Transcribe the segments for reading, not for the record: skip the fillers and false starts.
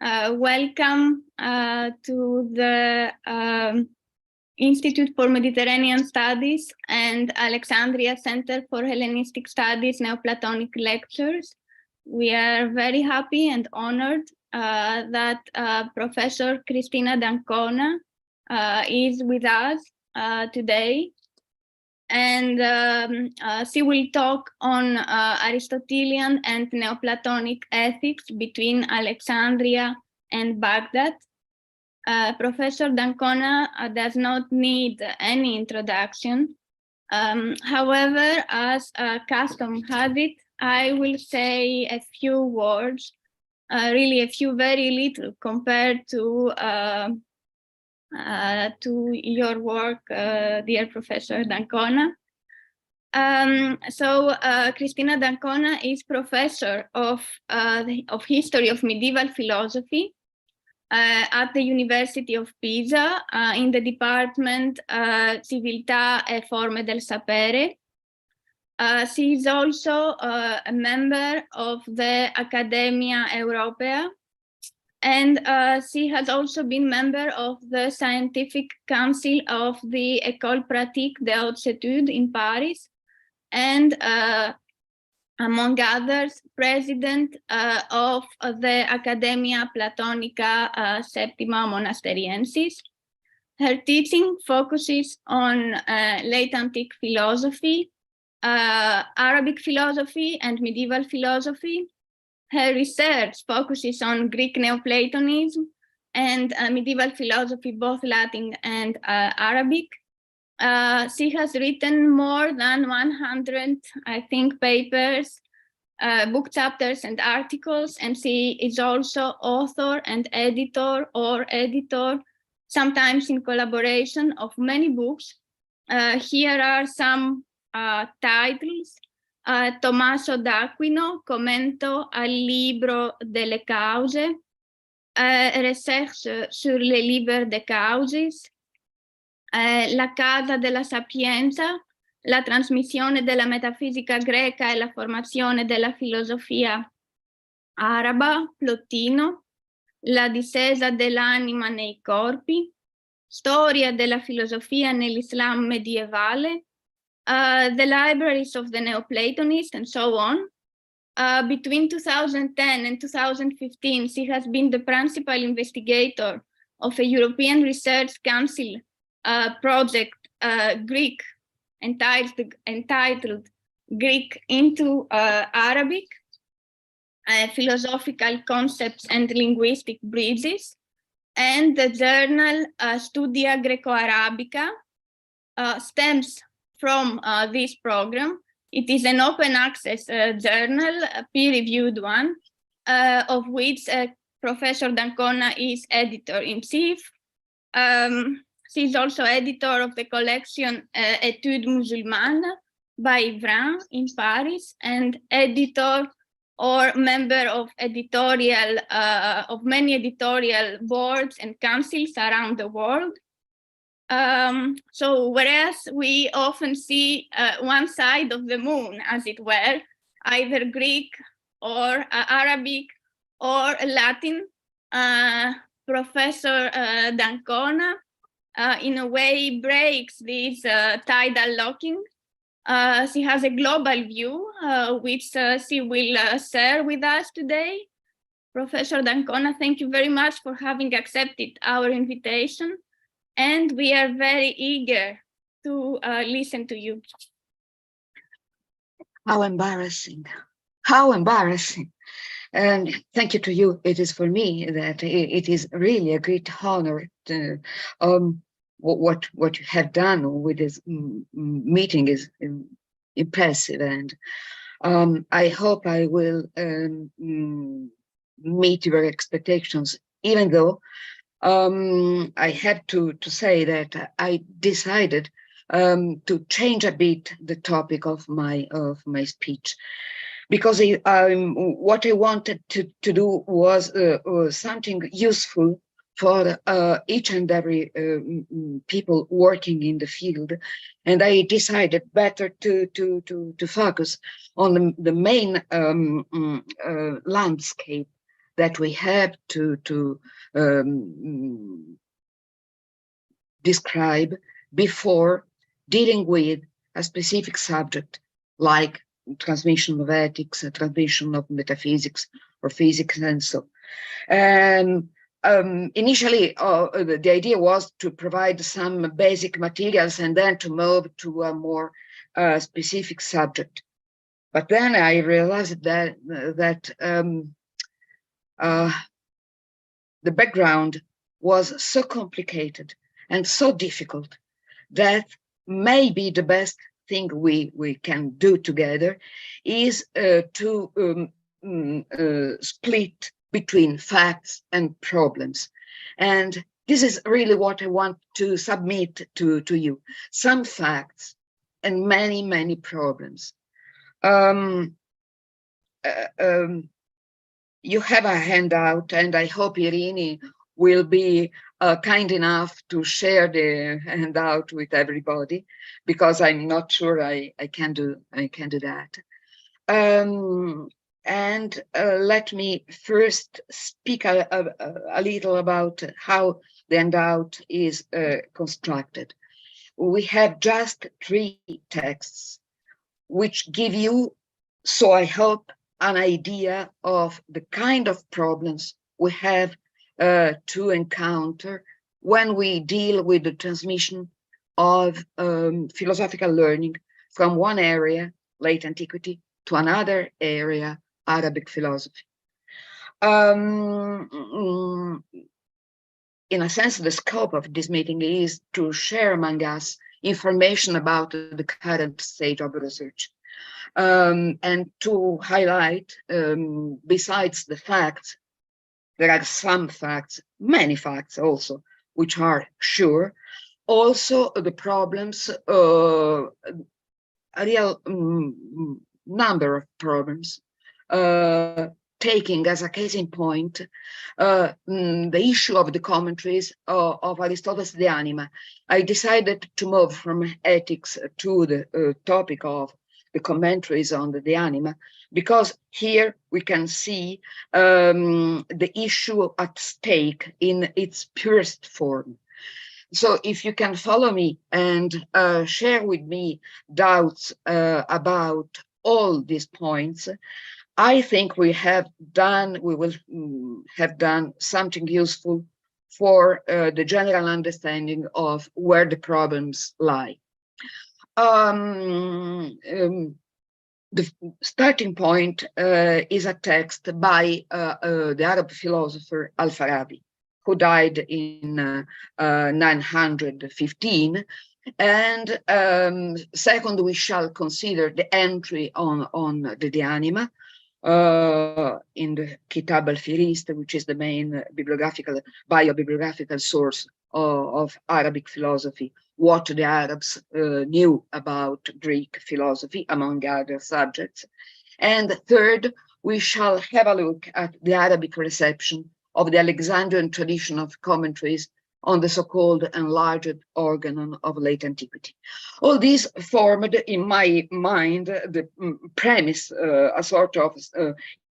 Welcome to the Institute for Mediterranean Studies and Alexandria Center for Hellenistic Studies Neoplatonic lectures. We are very happy and honored that Professor Cristina D'Ancona is with us today. And she will talk on Aristotelian and Neoplatonic ethics between Alexandria and Baghdad. Professor D'Ancona does not need any introduction. However, as custom has it, I will say a few words, really a few very little compared to your work, dear Professor D'Ancona. Cristina D'Ancona is professor of history of medieval philosophy at the University of Pisa in the department Civiltà e Forme del Sapere. She is also a member of the Academia Europea, and she has also been member of the Scientific Council of the École Pratique des Hautes Études in Paris, and among others, president of the Academia Platonica Septima Monasteriensis. Her teaching focuses on late antique philosophy, Arabic philosophy, and medieval philosophy. Her research focuses on Greek Neoplatonism and medieval philosophy, both Latin and Arabic. She has written more than 100, I think, papers, book chapters and articles, and she is also author and editor or editor, sometimes in collaboration, of many books. Here are some titles. Tommaso d'Aquino, Commento al libro delle cause, Recherche sur les livres des causes, La casa della sapienza, la trasmissione della metafisica greca e la formazione della filosofia araba, Plotino, la discesa dell'anima nei corpi, storia della filosofia nell'Islam medievale, the libraries of the Neoplatonists, and so on. Between 2010 and 2015, she has been the principal investigator of a European Research Council project, Greek, entitled Greek into Arabic, Philosophical Concepts and Linguistic Bridges, and the journal Studia Greco-Arabica stems from this program. It is an open access journal, a peer-reviewed one, of which Professor D'Ancona is editor-in-chief. She is also editor of the collection Études Musulmanes by Harran in Paris, and editor or member of editorial of many editorial boards and councils around the world. So whereas we often see one side of the moon, as it were, either Greek or Arabic or Latin, Professor D'Ancona in a way breaks this tidal locking. She has a global view, which she will share with us today. Professor D'Ancona, thank you very much for having accepted our invitation, and we are very eager to listen to you. How embarrassing. How embarrassing. And thank you to you. It is for me that it is really a great honor to, what you have done with this meeting is impressive, and I hope I will meet your expectations, even though I had to say that I decided to change a bit the topic of my speech, because what I wanted to do was something useful for each and every people working in the field, and I decided better to focus on the main landscape that we have to describe before dealing with a specific subject, like transmission of ethics, transmission of metaphysics or physics, and so. And initially, the idea was to provide some basic materials and then to move to a more specific subject. But then I realized that the background was so complicated and so difficult that maybe the best thing we can do together is to split between facts and problems. And this is really what I want to submit to you. Some facts and many, many problems. You have a handout, and I hope Irini will be kind enough to share the handout with everybody, because I'm not sure I can do that. And let me first speak a little about how the handout is constructed. We have just 3 texts, which give you, so I hope, an idea of the kind of problems we have to encounter when we deal with the transmission of philosophical learning from one area, late antiquity, to another area, Arabic philosophy. In a sense, the scope of this meeting is to share among us information about the current state of research. And to highlight, besides the facts, there are some facts, many facts also, which are sure, also the problems, a real number of problems, taking as a case in point the issue of the commentaries of Aristotle's De Anima. I decided to move from ethics to the topic of the commentaries on the De Anima, because here we can see the issue at stake in its purest form. So if you can follow me and share with me doubts about all these points, I think we will have done something useful for the general understanding of where the problems lie. The starting point is a text by the Arab philosopher Al-Farabi, who died in 915. And second, we shall consider the entry on the De Anima in the Kitab al-Firist, which is the main bio-bibliographical source of Arabic philosophy, what the Arabs knew about Greek philosophy, among other subjects. And third, we shall have a look at the Arabic reception of the Alexandrian tradition of commentaries on the so-called enlarged organon of late antiquity. All these formed, in my mind, the premise, a sort of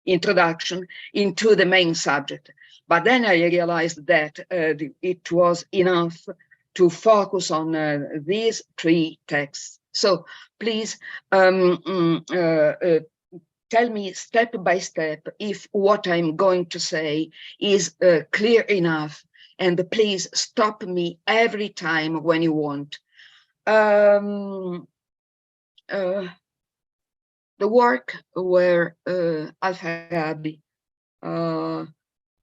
introduction into the main subject. But then I realized that it was enough to focus on these 3 texts. So please tell me step by step if what I'm going to say is clear enough, and please stop me every time when you want. The work where Al-Farabi,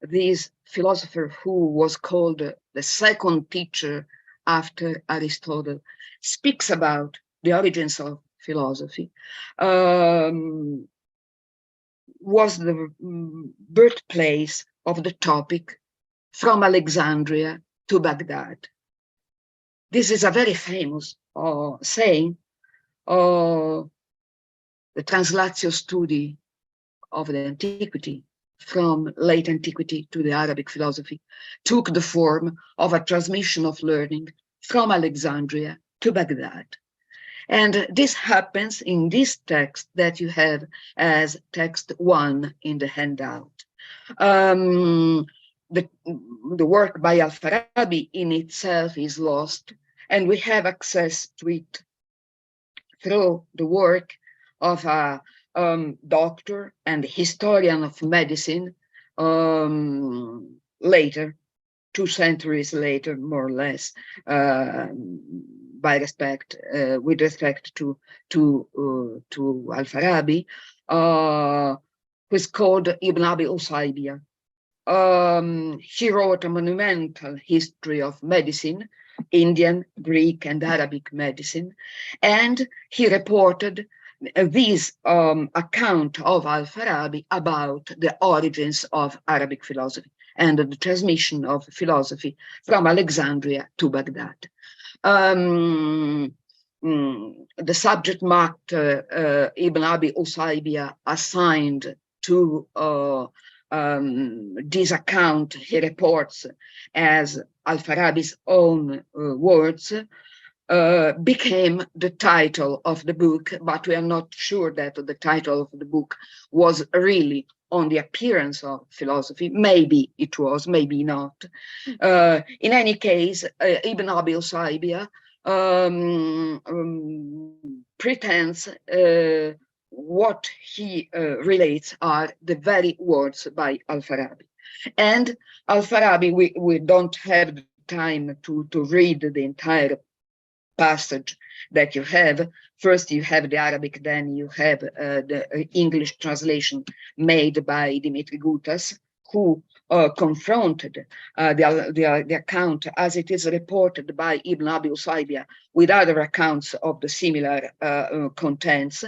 this philosopher who was called the second teacher after Aristotle, speaks about the origins of philosophy, was the birthplace of the topic from Alexandria to Baghdad. This is a very famous saying, the translatio studi of the antiquity from late antiquity to the Arabic philosophy took the form of a transmission of learning from Alexandria to Baghdad. And this happens in this text that you have as text 1 in the handout. The work by Al-Farabi in itself is lost, and we have access to it through the work of a doctor and historian of medicine later, 2 centuries later, more or less, with respect to Al-Farabi, who is called Ibn Abi Usaybia. He wrote a monumental history of medicine, Indian, Greek, and Arabic medicine, and he reported this account of Al-Farabi about the origins of Arabic philosophy and the transmission of philosophy from Alexandria to Baghdad. The subject marked Ibn Abi Usaybia assigned to this account he reports as Al-Farabi's own words, became the title of the book, but we are not sure that the title of the book was really on the appearance of philosophy. Maybe it was, maybe not. In any case, Ibn Abi Usaybia pretends what he relates are the very words by Al-Farabi. And Al-Farabi, we don't have the time to read the entire passage that you have. First you have the Arabic, then you have the English translation made by Dimitri Gutas, who confronted the account as it is reported by Ibn Abi Usaybia with other accounts of the similar contents.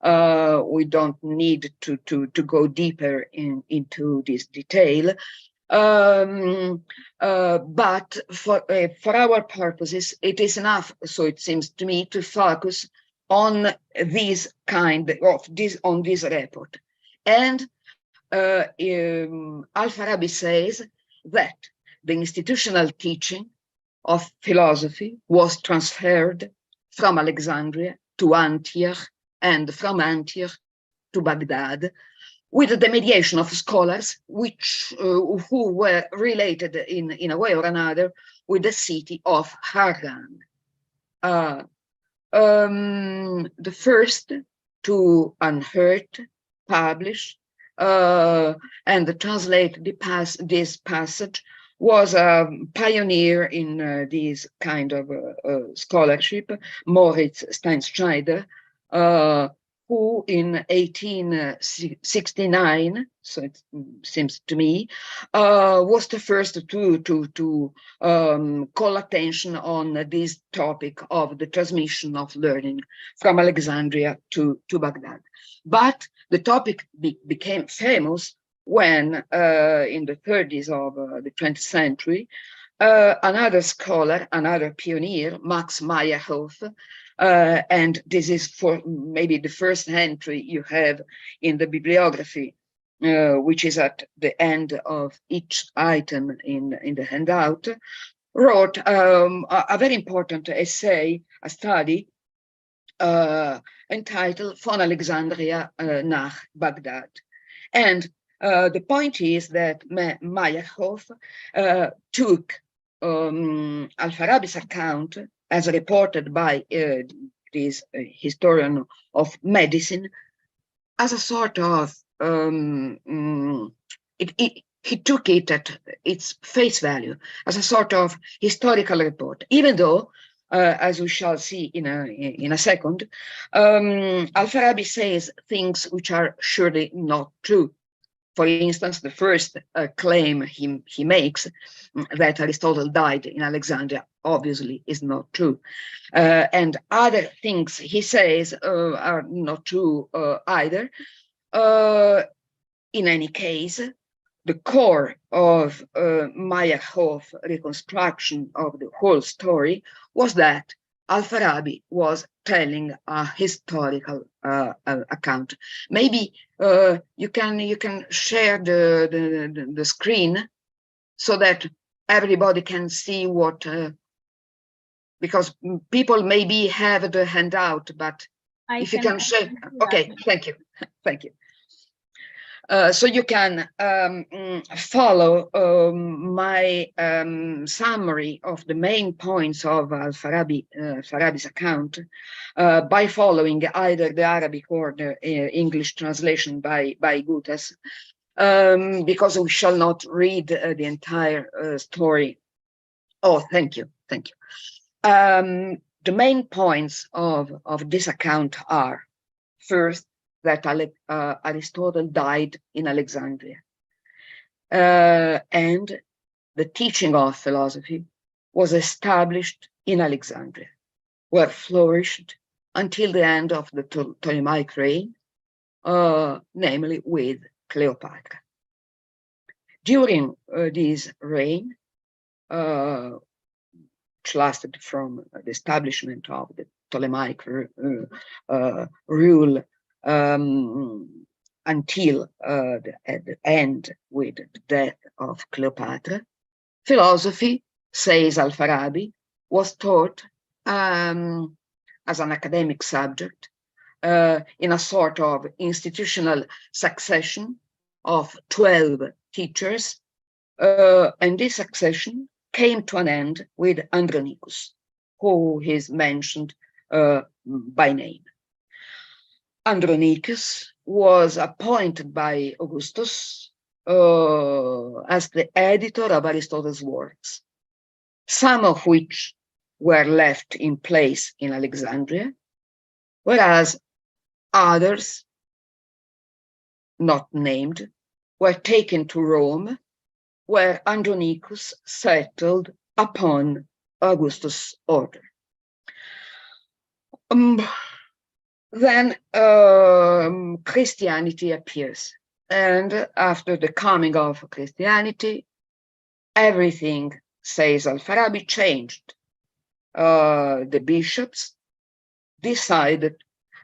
We don't need to go deeper into this detail. But for our purposes, it is enough, so it seems to me, to focus on this report. And Al-Farabi says that the institutional teaching of philosophy was transferred from Alexandria to Antioch and from Antioch to Baghdad, with the mediation of scholars who were related in a way or another with the city of Harran. The first to unearth, publish, and translate this passage was a pioneer in this kind of scholarship, Moritz Steinschneider, who in 1869, so it seems to me, was the first to call attention on this topic of the transmission of learning from Alexandria to Baghdad. But the topic became famous when, in the 30s of the 20th century, another scholar, another pioneer, Max Meyerhoff, and this is for maybe the first entry you have in the bibliography, which is at the end of each item in the handout, wrote a very important essay, a study entitled Von Alexandria nach Baghdad. And the point is that Meyerhoff took Al-Farabi's account as reported by this historian of medicine as a sort of, he took it at its face value, as a sort of historical report, even though, as we shall see in a second, Al-Farabi says things which are surely not true. For instance, the first claim he makes, that Aristotle died in Alexandria, obviously is not true. And other things he says are not true either. In any case, the core of Meyerhoff's reconstruction of the whole story was that Al-Farabi was telling a historical account. Maybe you can share the screen so that everybody can see what, because people maybe have the handout, but if you can share, okay, thank you, thank you. So you can follow my summary of the main points of Al-Farabi's account by following either the Arabic or the English translation by Gutas, because we shall not read the entire story. Oh, thank you. The main points of this account are, first, that Aristotle died in Alexandria, and the teaching of philosophy was established in Alexandria, where flourished until the end of the Ptolemaic reign, namely with Cleopatra. During this reign, which lasted from the establishment of the Ptolemaic rule until at the end with the death of Cleopatra, philosophy, says Al-Farabi, was taught as an academic subject in a sort of institutional succession of 12 teachers, and this succession came to an end with Andronicus, who is mentioned by name. Andronicus was appointed by Augustus as the editor of Aristotle's works, some of which were left in place in Alexandria, whereas others, not named, were taken to Rome, where Andronicus settled upon Augustus' order. Then Christianity appears, and after the coming of Christianity, everything, says Al-Farabi, changed. The bishops decided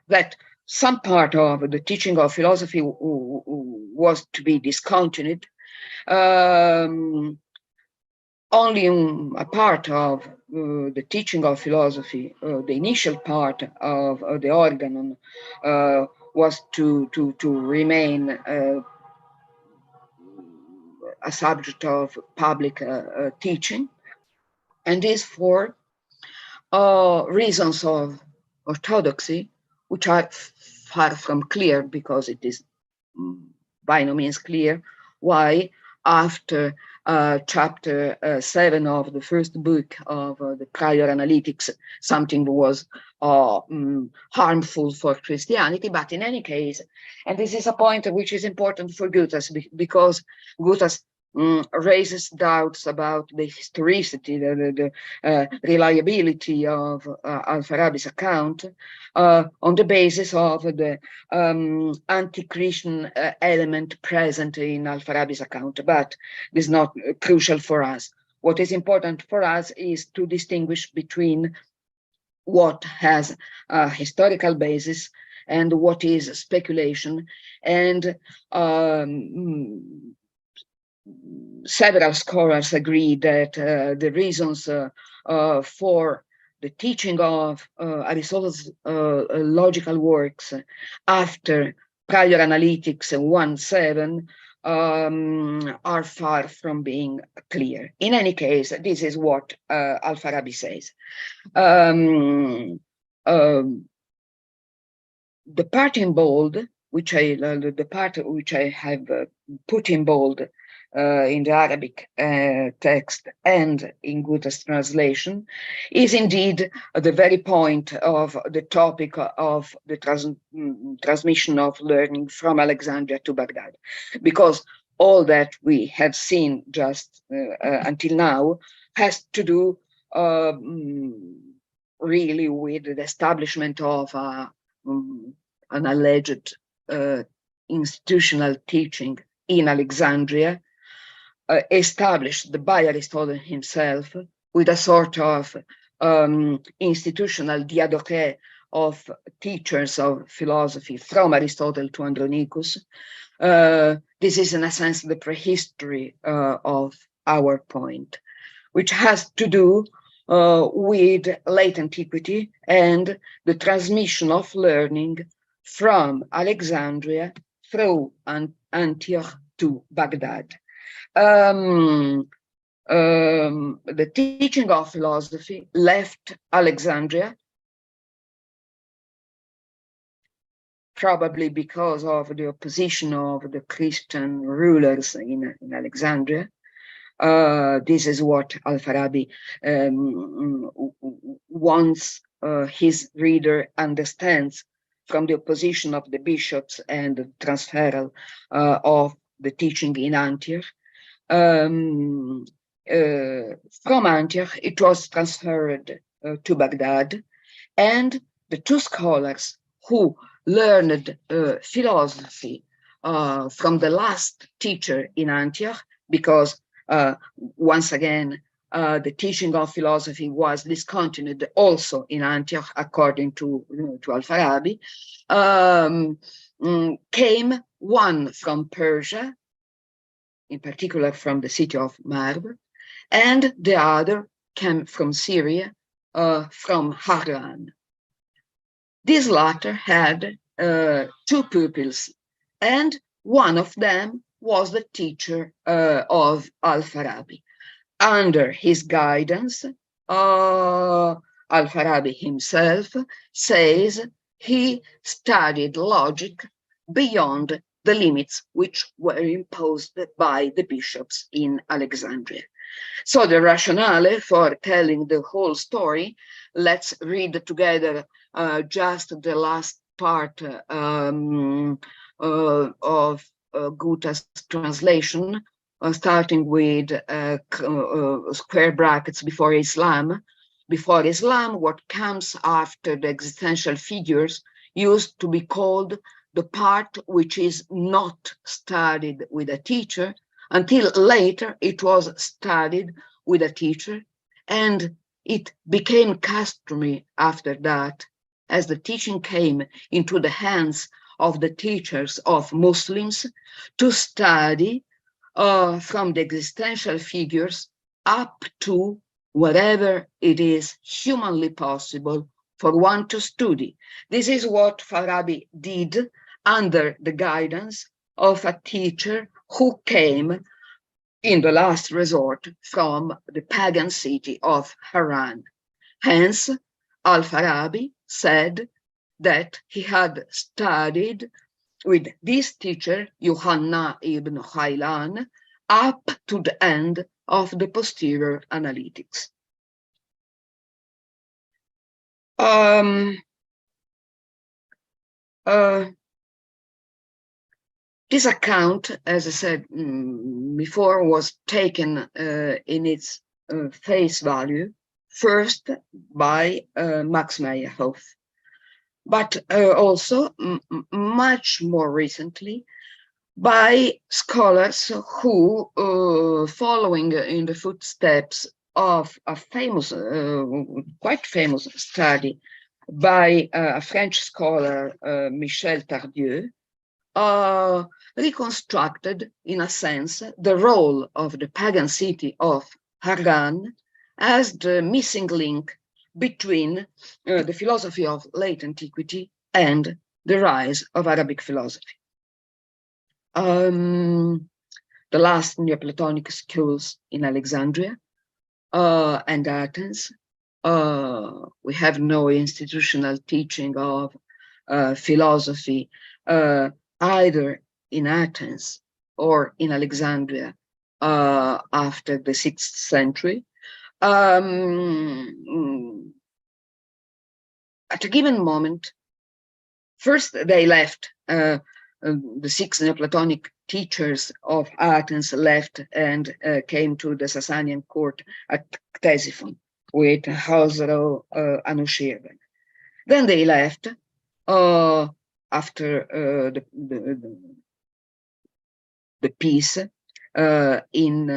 that some part of the teaching of philosophy was to be discontinued. Only a part of the teaching of philosophy, the initial part of the organon, was to remain a subject of public teaching, and these for reasons of orthodoxy, which are far from clear, because it is by no means clear why, after chapter 7 of the first book of the Prior Analytics, something was harmful for Christianity. But in any case, and this is a point which is important for Gutas, because Gutas raises doubts about the historicity, the reliability of Al-Farabi's account on the basis of the anti-Christian element present in Al-Farabi's account. But this is not crucial for us. What is important for us is to distinguish between what has a historical basis and what is speculation, and several scholars agree that the reasons for the teaching of Aristotle's logical works after Prior Analytics 1.7 are far from being clear. In any case, this is what Al-Farabi says. The part in bold, the part which I have put in bold in the Arabic text and in Gutas' translation, is indeed the very point of the topic of the transmission of learning from Alexandria to Baghdad, because all that we have seen just until now has to do really with the establishment of an alleged institutional teaching in Alexandria, established by Aristotle himself, with a sort of institutional diadoche of teachers of philosophy from Aristotle to Andronicus. This is in a sense the prehistory of our point, which has to do with late antiquity and the transmission of learning from Alexandria through Antioch to Baghdad. The teaching of philosophy left Alexandria, probably because of the opposition of the Christian rulers in Alexandria. This is what Al-Farabi wants his reader understands from the opposition of the bishops and the transferal of the teaching in Antioch. From Antioch, it was transferred to Baghdad, and the two scholars who learned philosophy from the last teacher in Antioch, because once again, the teaching of philosophy was discontinued also in Antioch, according to Al-Farabi, came one from Persia, in particular from the city of Marb, and the other came from Syria, from Harran. This latter had two pupils, and one of them was the teacher of Al-Farabi. Under his guidance, Al-Farabi himself says he studied logic beyond the limits which were imposed by the bishops in Alexandria. So the rationale for telling the whole story, let's read together just the last part of Guta's translation, starting with square brackets before Islam. Before Islam, what comes after the existential figures used to be called the part which is not studied with a teacher, until later it was studied with a teacher, and it became customary after that, as the teaching came into the hands of the teachers of Muslims, to study from the existential figures up to whatever it is humanly possible for one to study. This is what Farabi did under the guidance of a teacher who came in the last resort from the pagan city of Harran. Hence, Al-Farabi said that he had studied with this teacher, Yohanna ibn Khaylan, up to the end of the posterior analytics. This account, as I said before, was taken in its face value, first by Max Meyerhoff, but also much more recently by scholars who, following in the footsteps of a famous, quite famous study by a French scholar, Michel Tardieu, reconstructed, in a sense, the role of the pagan city of Harran as the missing link between the philosophy of late antiquity and the rise of Arabic philosophy. The last Neoplatonic schools in Alexandria and Athens, we have no institutional teaching of philosophy either in Athens or in Alexandria after the 6th century. At a given moment, first they left, the 6 Neoplatonic teachers of Athens left and came to the Sasanian court at Ctesiphon with Khosrow Anushirvan. Then they left after the peace in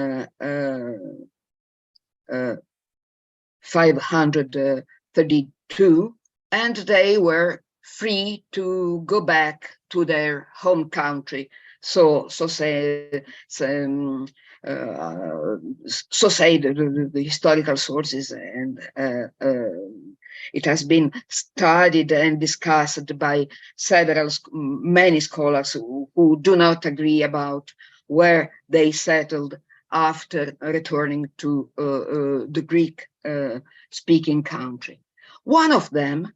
532, and they were free to go back to their home country. So say the historical sources and it has been studied and discussed by many scholars who do not agree about where they settled after returning to the Greek speaking country. One of them,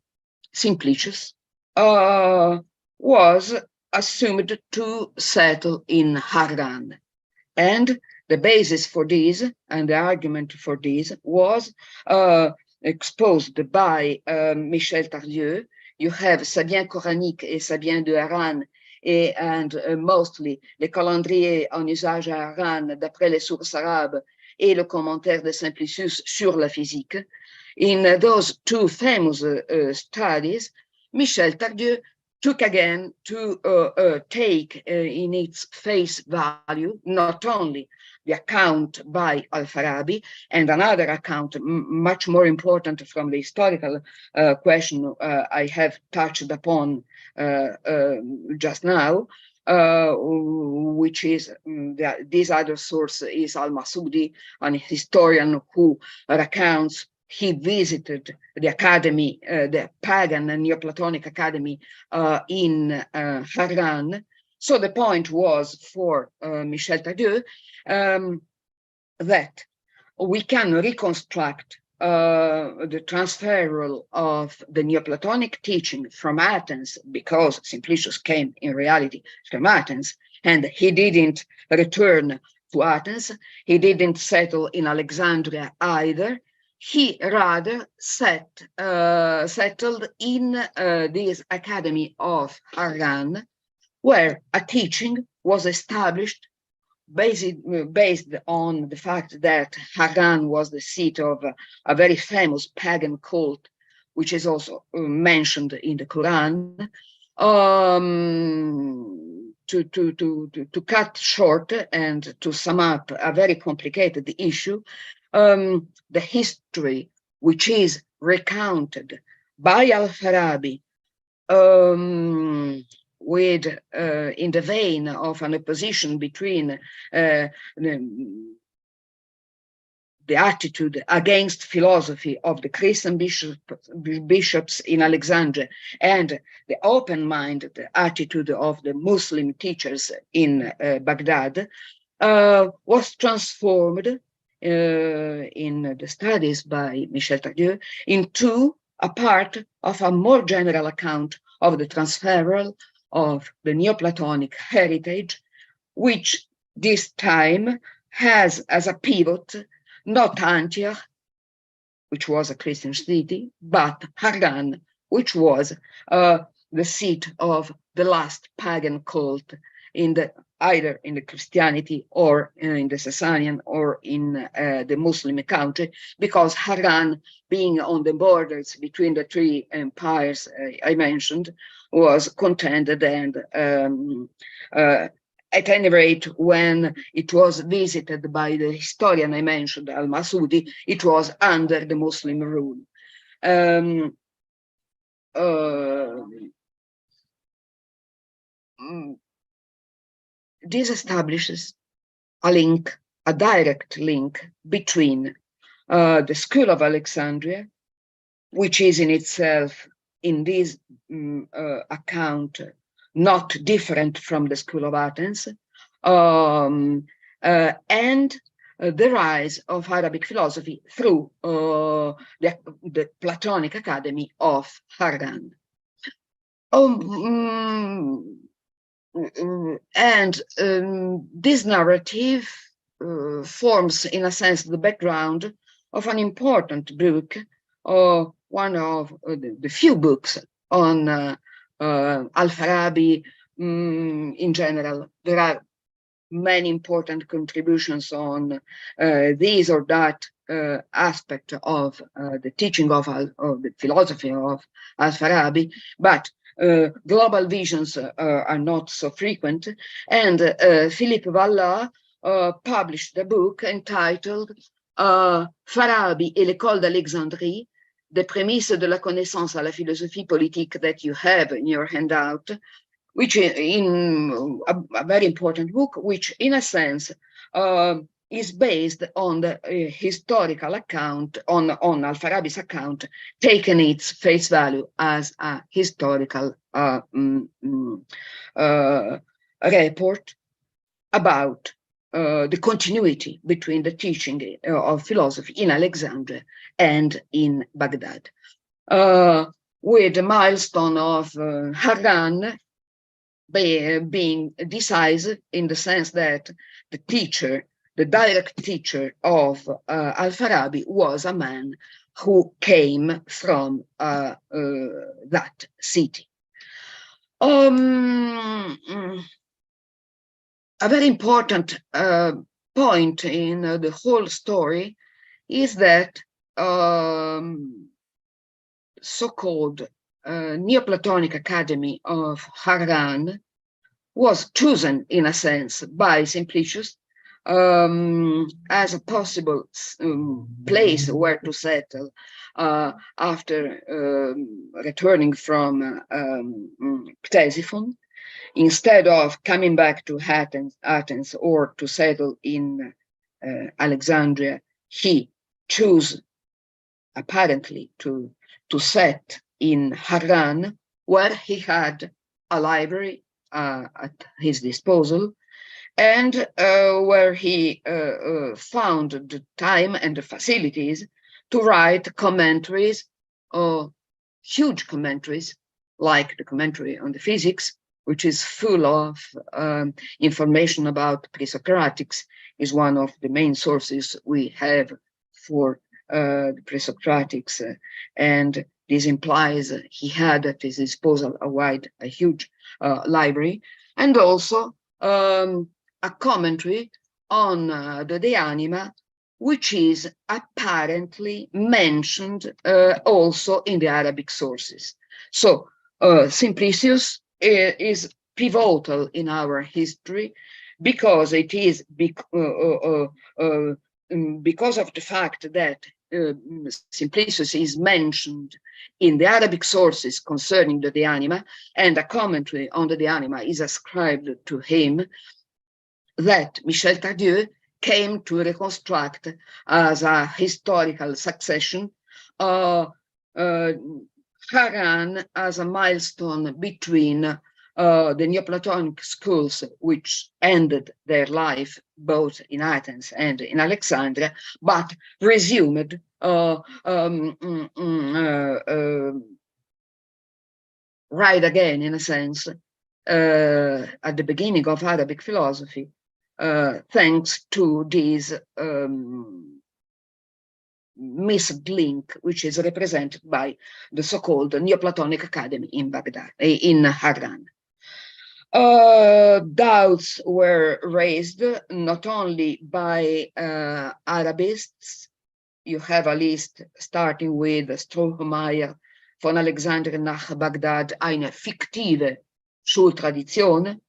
Simplicius, was assumed to settle in Harran. And the basis for this and the argument for this was exposed by Michel Tardieu. You have Sabien Coranique et Sabien de Harran, and mostly les calendriers en usage à Harran d'après les sources arabes et le commentaire de Simplicius sur la physique. In those two famous studies, Michel Tardieu took again to take in its face value not only the account by Al-Farabi and another account much more important from the historical question I have touched upon just now, which is this other source is Al-Masudi, an historian who recounts he visited the academy, the pagan and Neoplatonic academy in Harran. So the point was for Michel Tardieu that we can reconstruct the transferal of the Neoplatonic teaching from Athens, because Simplicius came in reality from Athens, and he didn't return to Athens. He didn't settle in Alexandria either. He rather settled in this academy of Harran, where a teaching was established based on the fact that Harran was the seat of a very famous pagan cult, which is also mentioned in the Quran. To cut short and to sum up a very complicated issue, the history which is recounted by Al-Farabi with in the vein of an opposition between the attitude against philosophy of the Christian bishops in Alexandria and the open-minded attitude of the Muslim teachers in Baghdad was transformed in the studies by Michel Tardieu into a part of a more general account of the transferal of the Neoplatonic heritage, which this time has as a pivot not Antioch, which was a Christian city, but Harran, which was the seat of the last pagan cult either in the Christianity or in the Sasanian or in the Muslim country, because Harran, being on the borders between the three empires I mentioned, was contended and at any rate, when it was visited by the historian I mentioned, Al-Masudi, it was under the Muslim rule. This establishes a direct link between the School of Alexandria, which is in itself, in this account, not different from the School of Athens, and the rise of Arabic philosophy through the Platonic Academy of Harran. This narrative forms, in a sense, the background of an important book, one of the few books on Al-Farabi in general. There are many important contributions on this or that aspect of the teaching of the philosophy of Al-Farabi, but global visions are not so frequent. And Philippe Vallat published a book entitled Farabi et l'école d'Alexandrie, des prémices de la connaissance à la philosophie politique, that you have in your handout, which is in a very important book, which in a sense is based on the historical account, on Al-Farabi's account, taken its face value as a historical report about the continuity between the teaching of philosophy in Alexandria and in Baghdad, with the milestone of Harran being decisive in the sense that the teacher, the direct teacher of Al-Farabi, was a man who came from that city. A very important point in the whole story is that so-called Neoplatonic Academy of Harran was chosen, in a sense, by Simplicius as a possible place where to settle after returning from Ctesiphon, instead of coming back to Athens or to settle in Alexandria. He chose apparently to set in Harran, where he had a library at his disposal, and where he found the time and the facilities to write commentaries, huge commentaries, like the commentary on the physics, which is full of information about pre-Socratics, is one of the main sources we have for the pre-Socratics, and this implies he had at his disposal a huge library, and also a commentary on the De Anima, which is apparently mentioned also in the Arabic sources. So Simplicius is pivotal in our history because it is because of the fact that Simplicius is mentioned in the Arabic sources concerning the De Anima, and a commentary on the De Anima is ascribed to him, that Michel Tardieu came to reconstruct as a historical succession Harran as a milestone between the Neoplatonic schools, which ended their life both in Athens and in Alexandria, but resumed right again, in a sense, at the beginning of Arabic philosophy, thanks to this missed link, which is represented by the so-called Neoplatonic Academy in Baghdad, in Harran. Doubts were raised not only by Arabists. You have a list starting with Strohmeyer, von Alexandria nach Baghdad, eine fiktive Schultradition,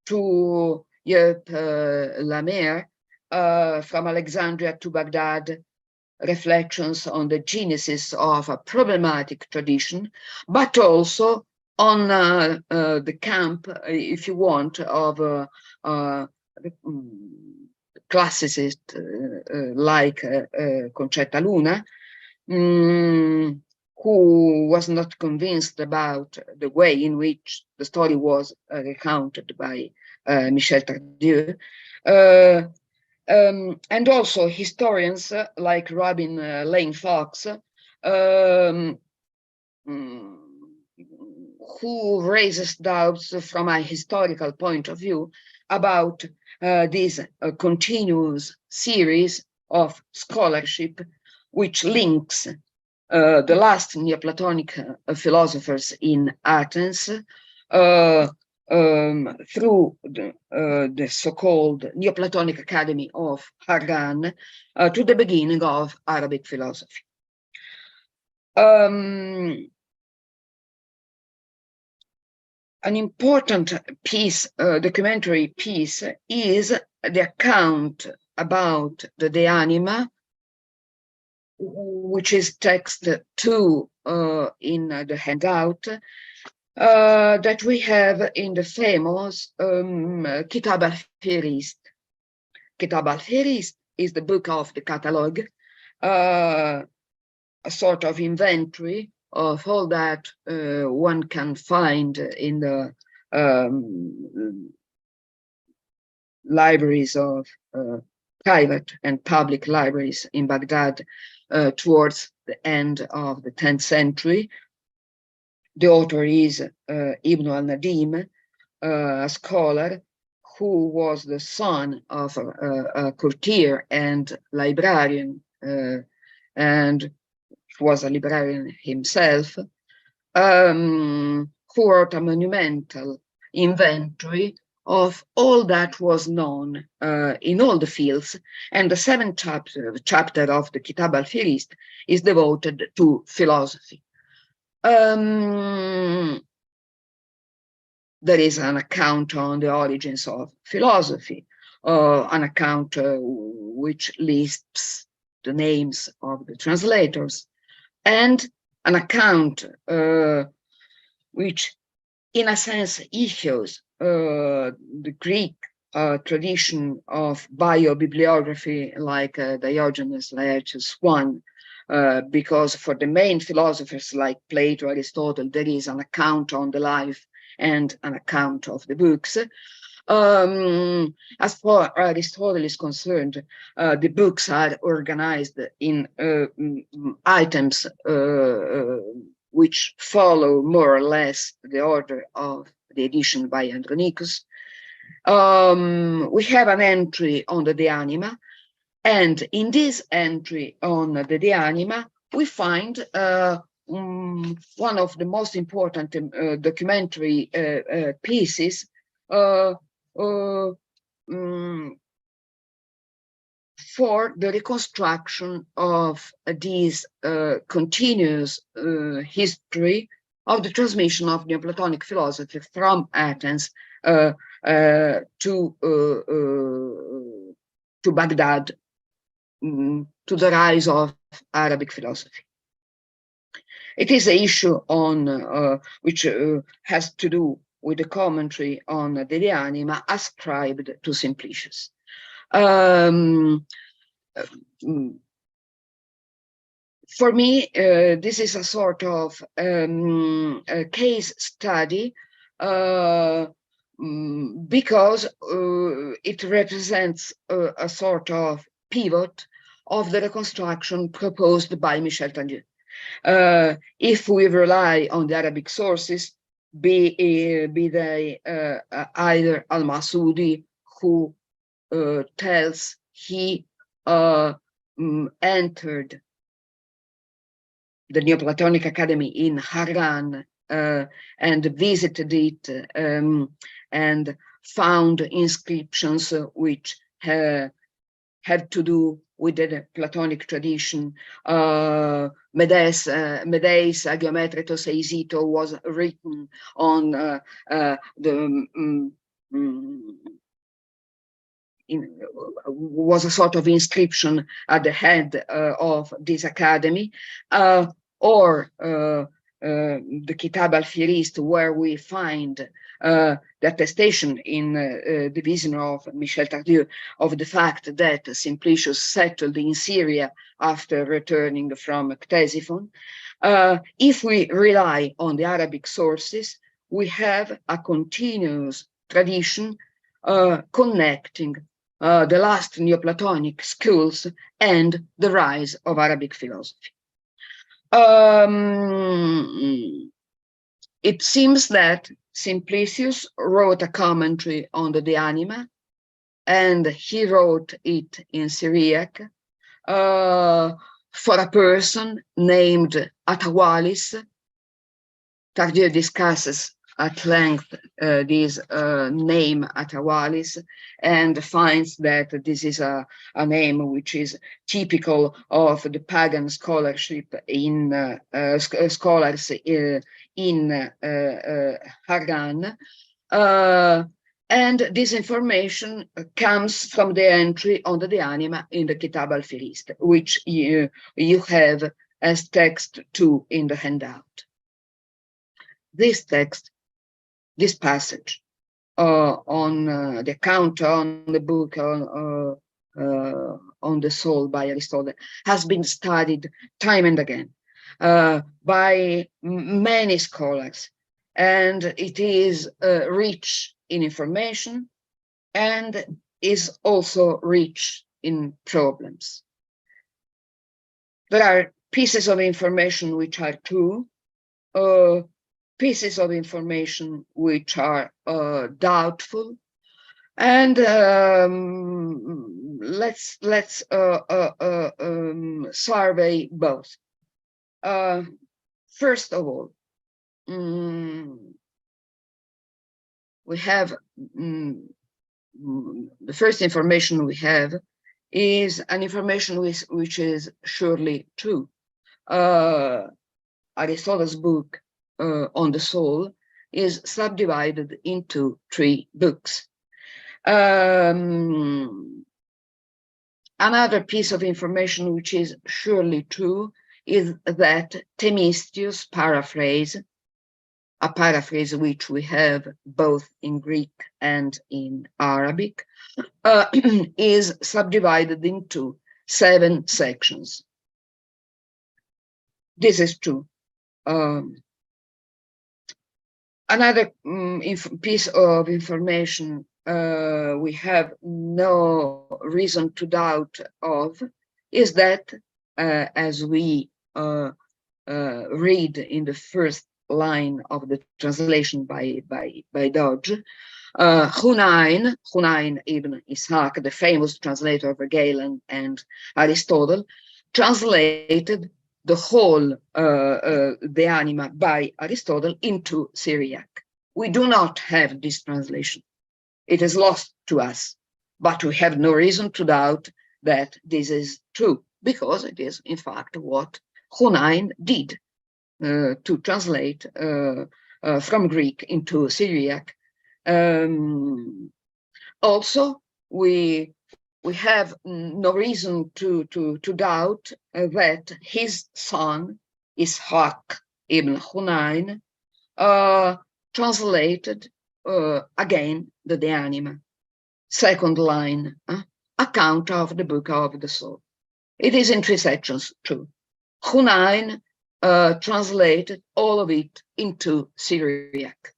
to Joep Lamer, from Alexandria to Baghdad, reflections on the genesis of a problematic tradition, but also on the camp, if you want, of classicist like Concetta Luna, who was not convinced about the way in which the story was recounted by Michel Tardieu. And also historians like Robin Lane Fox, who raises doubts from a historical point of view about this continuous series of scholarship which links the last Neoplatonic philosophers in Athens through the so-called Neoplatonic Academy of Harran to the beginning of Arabic philosophy. An important piece, documentary piece, is the account about the De Anima, which is text 2 in the handout, that we have in the famous Kitab al-Firist. Kitab al-Fihrist is the book of the catalogue, a sort of inventory of all that one can find in the libraries of private and public libraries in Baghdad towards the end of the 10th century. The author is Ibn al-Nadim, a scholar who was the son of a courtier and librarian, and was a librarian himself, who wrote a monumental inventory of all that was known in all the fields. And the 7th chapter of the Kitab al-Fihrist is devoted to philosophy. There is an account on the origins of philosophy, an account which lists the names of the translators, and an account which, in a sense, echoes the Greek tradition of biobibliography, like Diogenes Laertius I, because for the main philosophers like Plato, Aristotle, there is an account on the life and an account of the books. As far as Aristotle is concerned, the books are organized in items which follow more or less the order of the edition by Andronicus. We have an entry on the De Anima, and in this entry on the De Anima, we find one of the most important documentary pieces for the reconstruction of this continuous history of the transmission of Neoplatonic philosophy from Athens to Baghdad, to the rise of Arabic philosophy. It is an issue on which has to do with the commentary on the De Anima ascribed to Simplicius. For me, this is a sort of a case study because it represents a sort of pivot of the reconstruction proposed by Michel Tandieu. If we rely on the Arabic sources, be they either Al-Masudi, who tells he entered the Neoplatonic Academy in Harran and visited it and found inscriptions which had to do with the Platonic tradition. Medes Agiometritos Eisito was written on was a sort of inscription at the head of this academy, or the Kitab al-Fihrist, where we find the attestation in the vision of Michel Tardieu of the fact that Simplicius settled in Syria after returning from Ctesiphon. If we rely on the Arabic sources, we have a continuous tradition connecting the last Neoplatonic schools and the rise of Arabic philosophy. It seems that Simplicius wrote a commentary on the De Anima, and he wrote it in Syriac for a person named Atawalis. Tardieu discusses at length this name Atawalis, and finds that this is a name which is typical of the pagan scholarship in scholars in Harran. And this information comes from the entry on the De Anima in the Kitab al-Fihrist, which you have as text 2 in the handout. This text, this passage on the account on the book on the soul by Aristotle has been studied time and again by many scholars, and it is rich in information and is also rich in problems. There are pieces of information which are true, pieces of information which are doubtful, and let's survey both. First of all, we have the first information we have is an information which is surely true. Aristotle's book on the soul is subdivided into 3 books. Another piece of information which is surely true is that Themistius' paraphrase, a paraphrase which we have both in Greek and in Arabic, is subdivided into 7 sections. This is true. Another piece of information we have no reason to doubt of is that, as we read in the first line of the translation by Dodge, Hunayn ibn Ishaq, the famous translator of Galen and Aristotle, translated the whole the Anima by Aristotle into Syriac. We do not have this translation. It is lost to us, but we have no reason to doubt that this is true, because it is in fact what Hunayn did to translate from Greek into Syriac. Also, we have no reason to doubt that his son Ishaq ibn Hunayn translated again the Anima, second line, account of the book of the soul. It is in 3 sections true. Hunayn translated all of it into Syriac.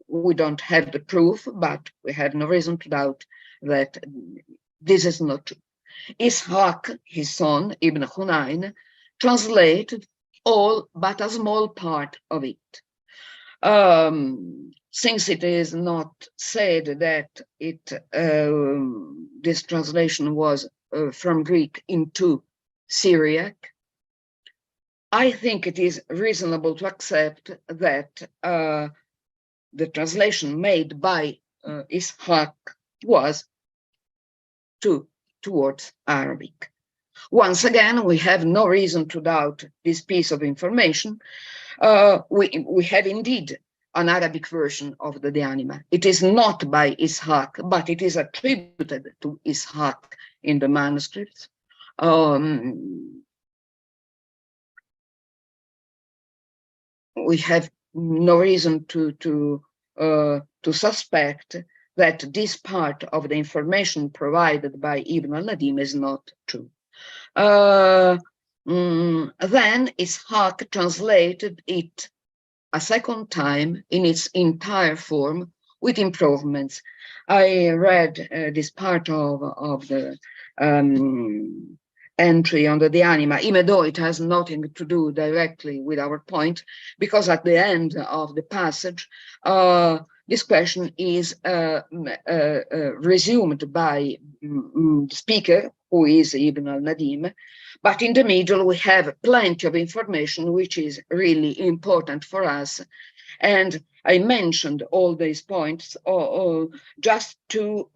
We don't have the proof, but we have no reason to doubt that this is not true. Ishaq, his son, Ibn Hunayn, translated all but a small part of it. Since it is not said that this translation was from Greek into Syriac, I think it is reasonable to accept that the translation made by Ishaq was towards Arabic. Once again, we have no reason to doubt this piece of information. We have indeed an Arabic version of the Anima. It is not by Ishaq, but it is attributed to Ishaq in the manuscripts. We have no reason to suspect that this part of the information provided by Ibn al-Nadim is not true. Then Ishaq translated it a second time in its entire form with improvements. I read this part of the entry under the Anima, even though it has nothing to do directly with our point, because at the end of the passage, this question is resumed by the speaker, who is Ibn al-Nadim, but in the middle we have plenty of information which is really important for us. And I mentioned all these points just to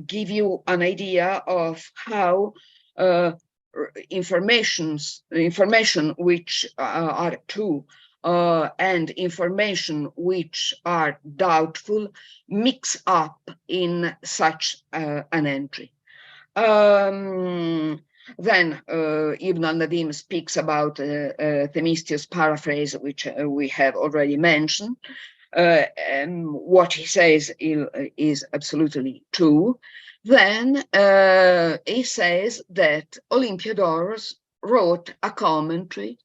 give you an idea of how information which are true and information which are doubtful mix up in such an entry. Then Ibn al-Nadim speaks about Themistius' paraphrase, which we have already mentioned. And what he says is absolutely true. Then he says that Olympiodorus wrote a commentary,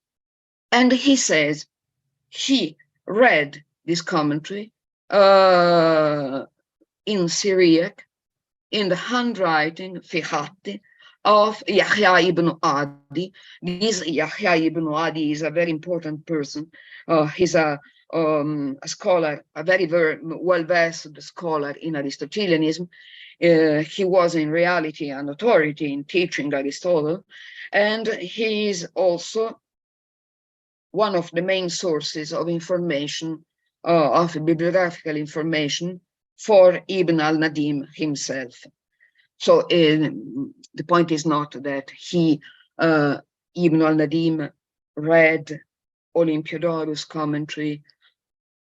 and he says he read this commentary in Syriac, in the handwriting, Fihati, of Yahya ibn Adi. This Yahya ibn Adi is a very important person. He's a scholar, a very well-versed scholar in Aristotelianism. He was in reality an authority in teaching Aristotle, and he is also one of the main sources of information, of bibliographical information for Ibn al-Nadim himself. So the point is not that he, Ibn al-Nadim, read Olympiodorus' commentary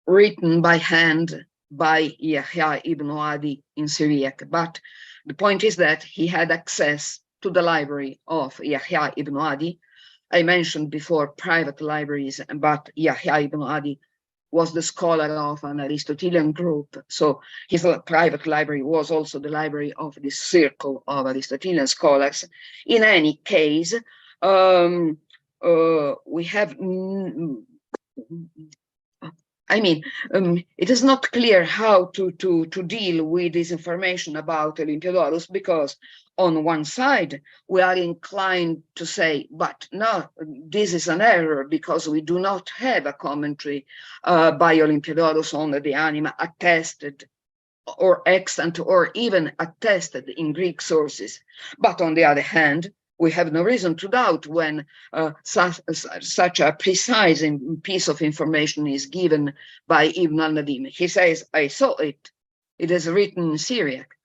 written by hand by Yahya ibn Adi in Syriac, but the point is that he had access to the library of Yahya ibn Adi. I mentioned before private libraries, but Yahya ibn Adi was the scholar of an Aristotelian group, so his private library was also the library of this circle of Aristotelian scholars. In any case, we have, it is not clear how to deal with this information about Olympiodorus, because on one side, we are inclined to say, but no, this is an error because we do not have a commentary by Olympiodorus on the Anima attested or extant or even attested in Greek sources. But on the other hand, we have no reason to doubt when such a precise piece of information is given by Ibn al-Nadim. He says, I saw it. It is written in Syriac.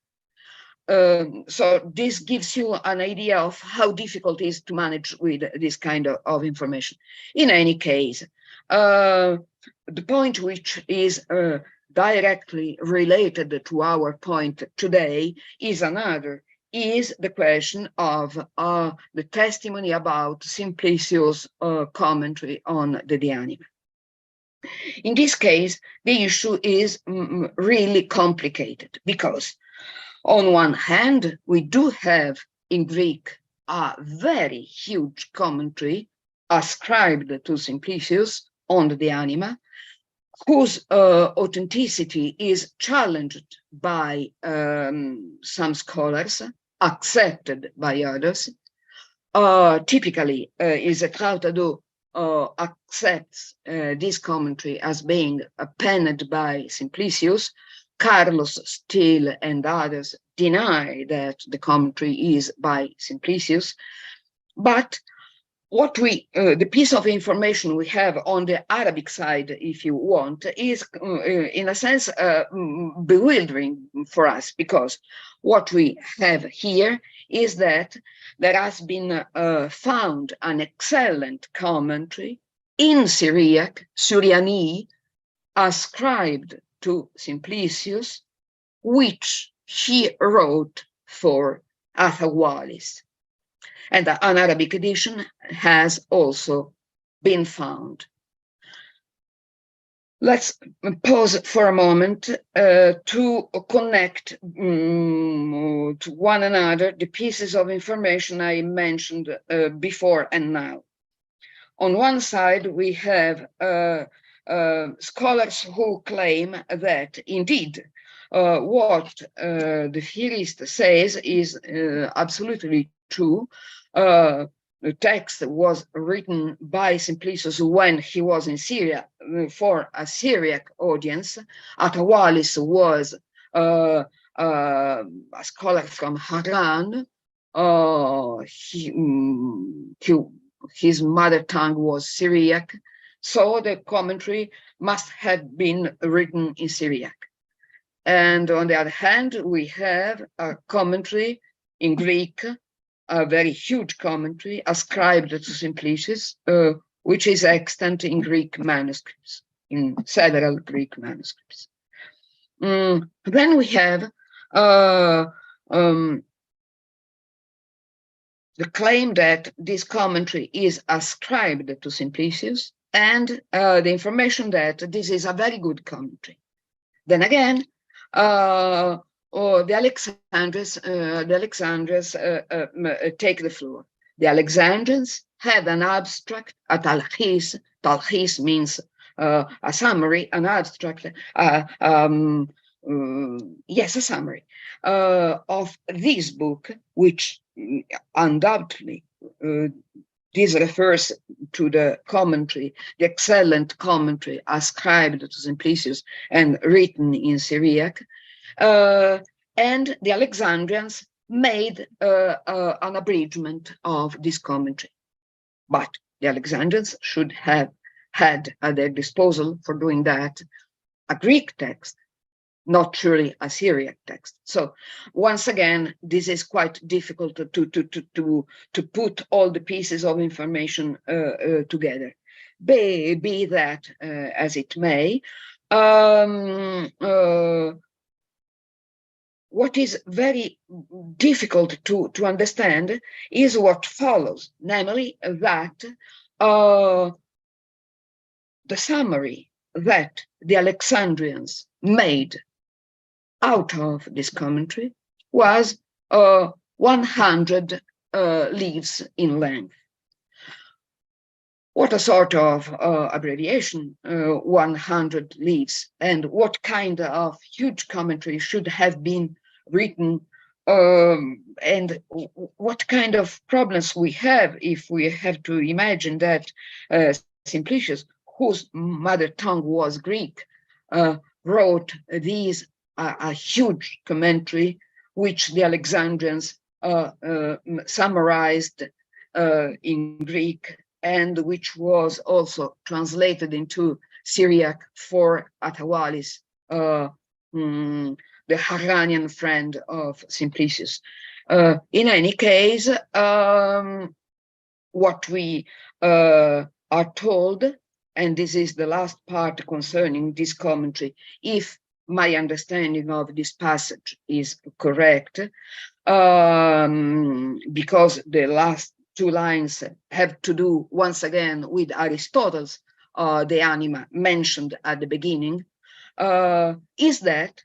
So this gives you an idea of how difficult it is to manage with this kind of information. In any case, the point which is directly related to our point today is another, is the question of the testimony about Simplicius' commentary on the De Anima. In this case, the issue is really complicated because on one hand, we do have in Greek a very huge commentary ascribed to Simplicius on the De Anima, whose authenticity is challenged by some scholars, accepted by others. Typically, Ilse-Trautadou accepts this commentary as being penned by Simplicius. Carlos Steele and others deny that the commentary is by Simplicius, but what the piece of information we have on the Arabic side, if you want, is in a sense bewildering for us, because what we have here is that there has been found an excellent commentary in Syriac, Syriani, ascribed to Simplicius, which he wrote for Athawalis. And an Arabic edition has also been found. Let's pause for a moment to connect to one another the pieces of information I mentioned before and now. On one side, we have scholars who claim that indeed what the theorist says is absolutely true. The text was written by Simplicius when he was in Syria for a Syriac audience. Atawalis was a scholar from Harran. His mother tongue was Syriac, so the commentary must have been written in Syriac. And on the other hand, we have a commentary in Greek, a very huge commentary ascribed to Simplicius, which is extant in Greek manuscripts, in several Greek manuscripts. Then we have the claim that this commentary is ascribed to Simplicius, and the information that this is a very good commentary. Then again, the Alexandrians take the floor. The Alexandrians had an abstract, a talhis. Talhis means a summary, an abstract, yes, a summary of this book, which undoubtedly this refers to the commentary, the excellent commentary ascribed to Simplicius and written in Syriac. And the Alexandrians made an abridgment of this commentary. But the Alexandrians should have had at their disposal for doing that a Greek text, not surely a Syriac text. So once again, this is quite difficult to put all the pieces of information together. Be that as it may, what is very difficult to understand is what follows, namely that the summary that the Alexandrians made out of this commentary was 100 leaves in length. What a sort of abbreviation, 100 leaves, and what kind of huge commentary should have been written, and what kind of problems we have if we have to imagine that Simplicius, whose mother tongue was Greek, wrote these a huge commentary, which the Alexandrians summarized in Greek, and which was also translated into Syriac for Atawalis, the Harranian friend of Simplicius. In any case, what we are told, and this is the last part concerning this commentary, if my understanding of this passage is correct, because the last two lines have to do once again with Aristotle's the Anima mentioned at the beginning, is that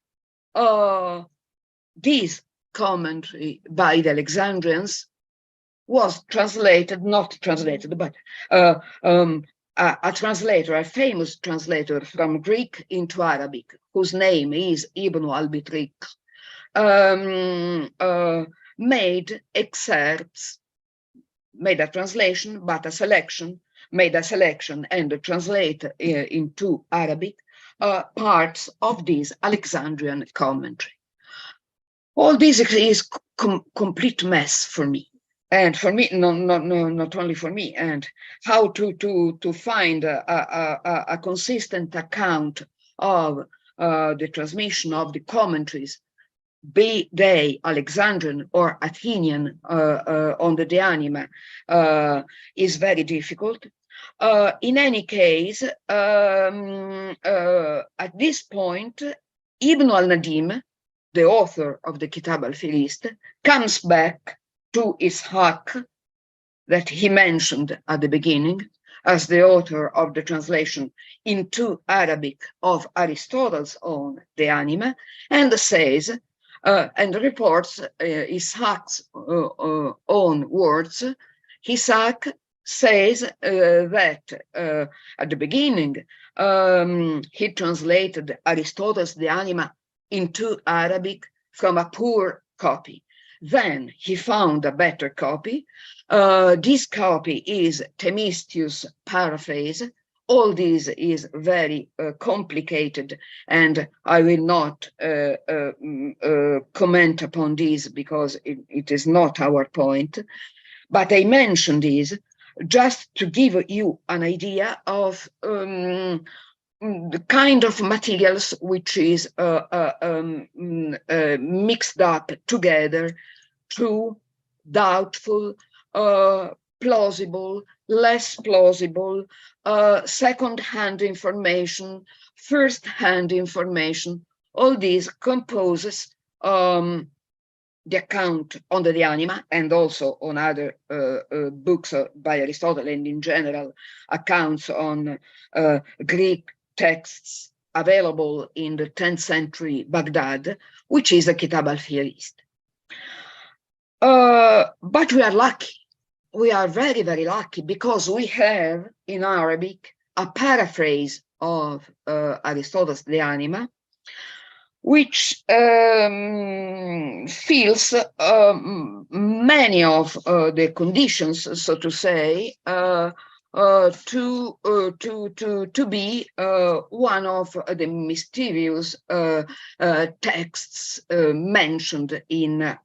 this commentary by the Alexandrians was translated, not translated, but a translator, a famous translator from Greek into Arabic, whose name is Ibn al-Bitrik, made excerpts, made a translation, but a selection, made a selection and translate into Arabic parts of this Alexandrian commentary. All this is complete mess for me. And for me, not only for me, and how to find a consistent account of the transmission of the commentaries, be they Alexandrian or Athenian on the De Anima, is very difficult. In any case, at this point, Ibn al-Nadim, the author of the Kitab al-Filist, comes back to Ishaq, that he mentioned at the beginning, as the author of the translation into Arabic of Aristotle's own De Anima, and says, and reports Ishaq's own words. Ishaq says that at the beginning, he translated Aristotle's De Anima into Arabic from a poor copy. Then he found a better copy. This copy is Themistius' paraphrase. All this is very complicated, and I will not comment upon this because it is not our point. But I mention this just to give you an idea of the kind of materials which is mixed up together through doubtful, plausible, less plausible, second-hand information, first-hand information. All these composes the account on the De Anima, and also on other books by Aristotle, and in general accounts on Greek texts available in the 10th century Baghdad, which is the Kitab al-Fihrist. But we are lucky. We are very, very lucky because we have in Arabic a paraphrase of Aristotle's De Anima, which fills many of the conditions, so to say, to be one of the mysterious texts mentioned in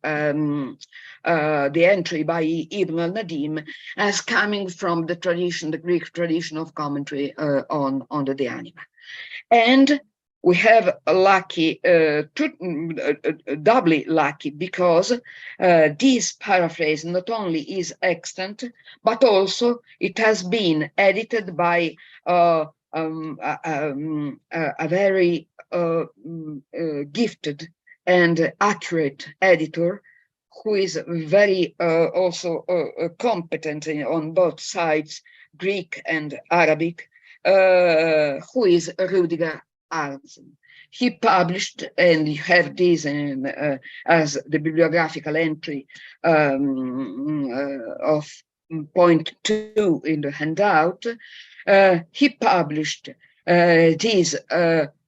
the entry by Ibn al-Nadim as coming from the tradition, the Greek tradition of commentary on the De Anima. And we have a lucky, doubly lucky, because this paraphrase not only is extant, but also it has been edited by a very gifted and accurate editor, who is very also competent on both sides, Greek and Arabic, who is Rüdiger Arntzen. He published, and you have this in, as the bibliographical entry of point 2 in the handout. He published this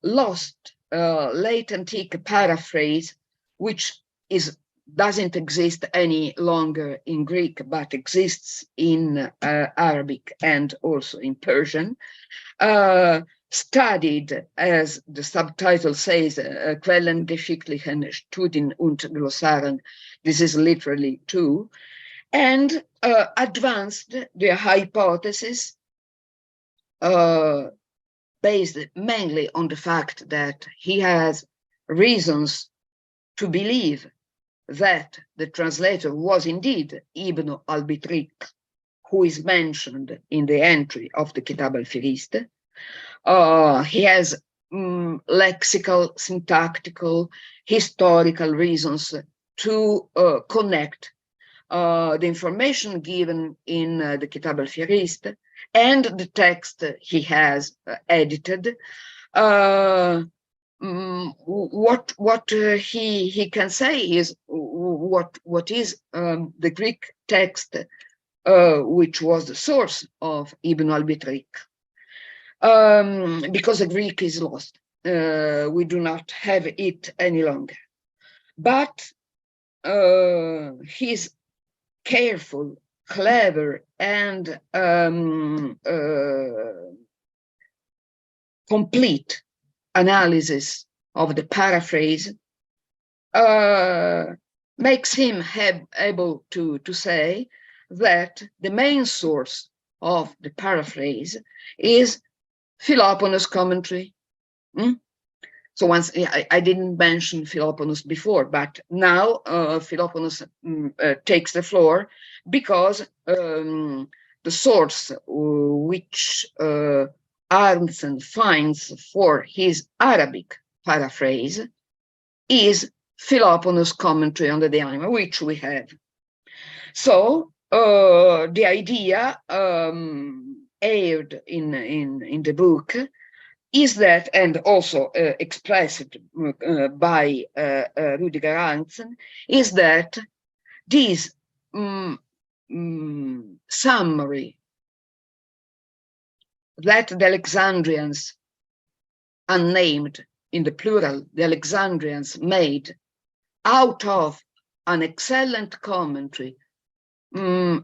lost late antique paraphrase, which doesn't exist any longer in Greek, but exists in Arabic and also in Persian. Studied, as the subtitle says, Quellen geschichtlichen Studien und Glossaren. This is literally two, and advanced the hypothesis based mainly on the fact that he has reasons to believe that the translator was indeed Ibn al-Bitrik, who is mentioned in the entry of the Kitab al-Fihrist. He has lexical, syntactical, historical reasons to connect the information given in the Kitab al-Fihrist and the text he has edited. What he can say is what is the Greek text which was the source of Ibn al-Bitrik. Because the Greek is lost. We do not have it any longer. But his careful, clever, and complete analysis of the paraphrase makes him able to say that the main source of the paraphrase is Philoponus' commentary. So once I didn't mention Philoponus before, but now Philoponus takes the floor because the source which Arntzen finds for his Arabic paraphrase is Philoponus' commentary on the De Anima, which we have. So the idea aired in the book is that, and also expressed by Rüdiger Arntzen, is that this summary that the Alexandrians, unnamed in the plural, the Alexandrians made out of an excellent commentary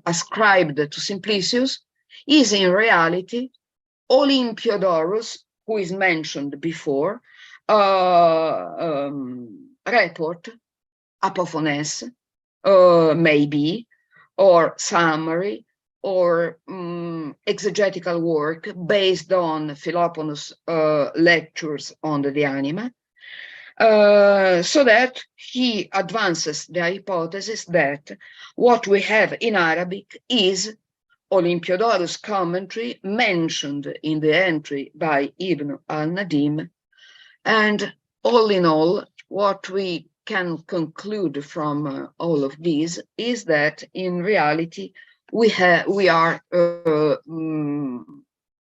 ascribed to Simplicius is in reality Olympiodorus, who is mentioned before, report, apophones, maybe, or summary, or exegetical work based on Philoponus' lectures on the De Anima, so that he advances the hypothesis that what we have in Arabic is Olympiodorus' commentary mentioned in the entry by Ibn al-Nadim. And all in all, what we can conclude from all of these is that in reality, we are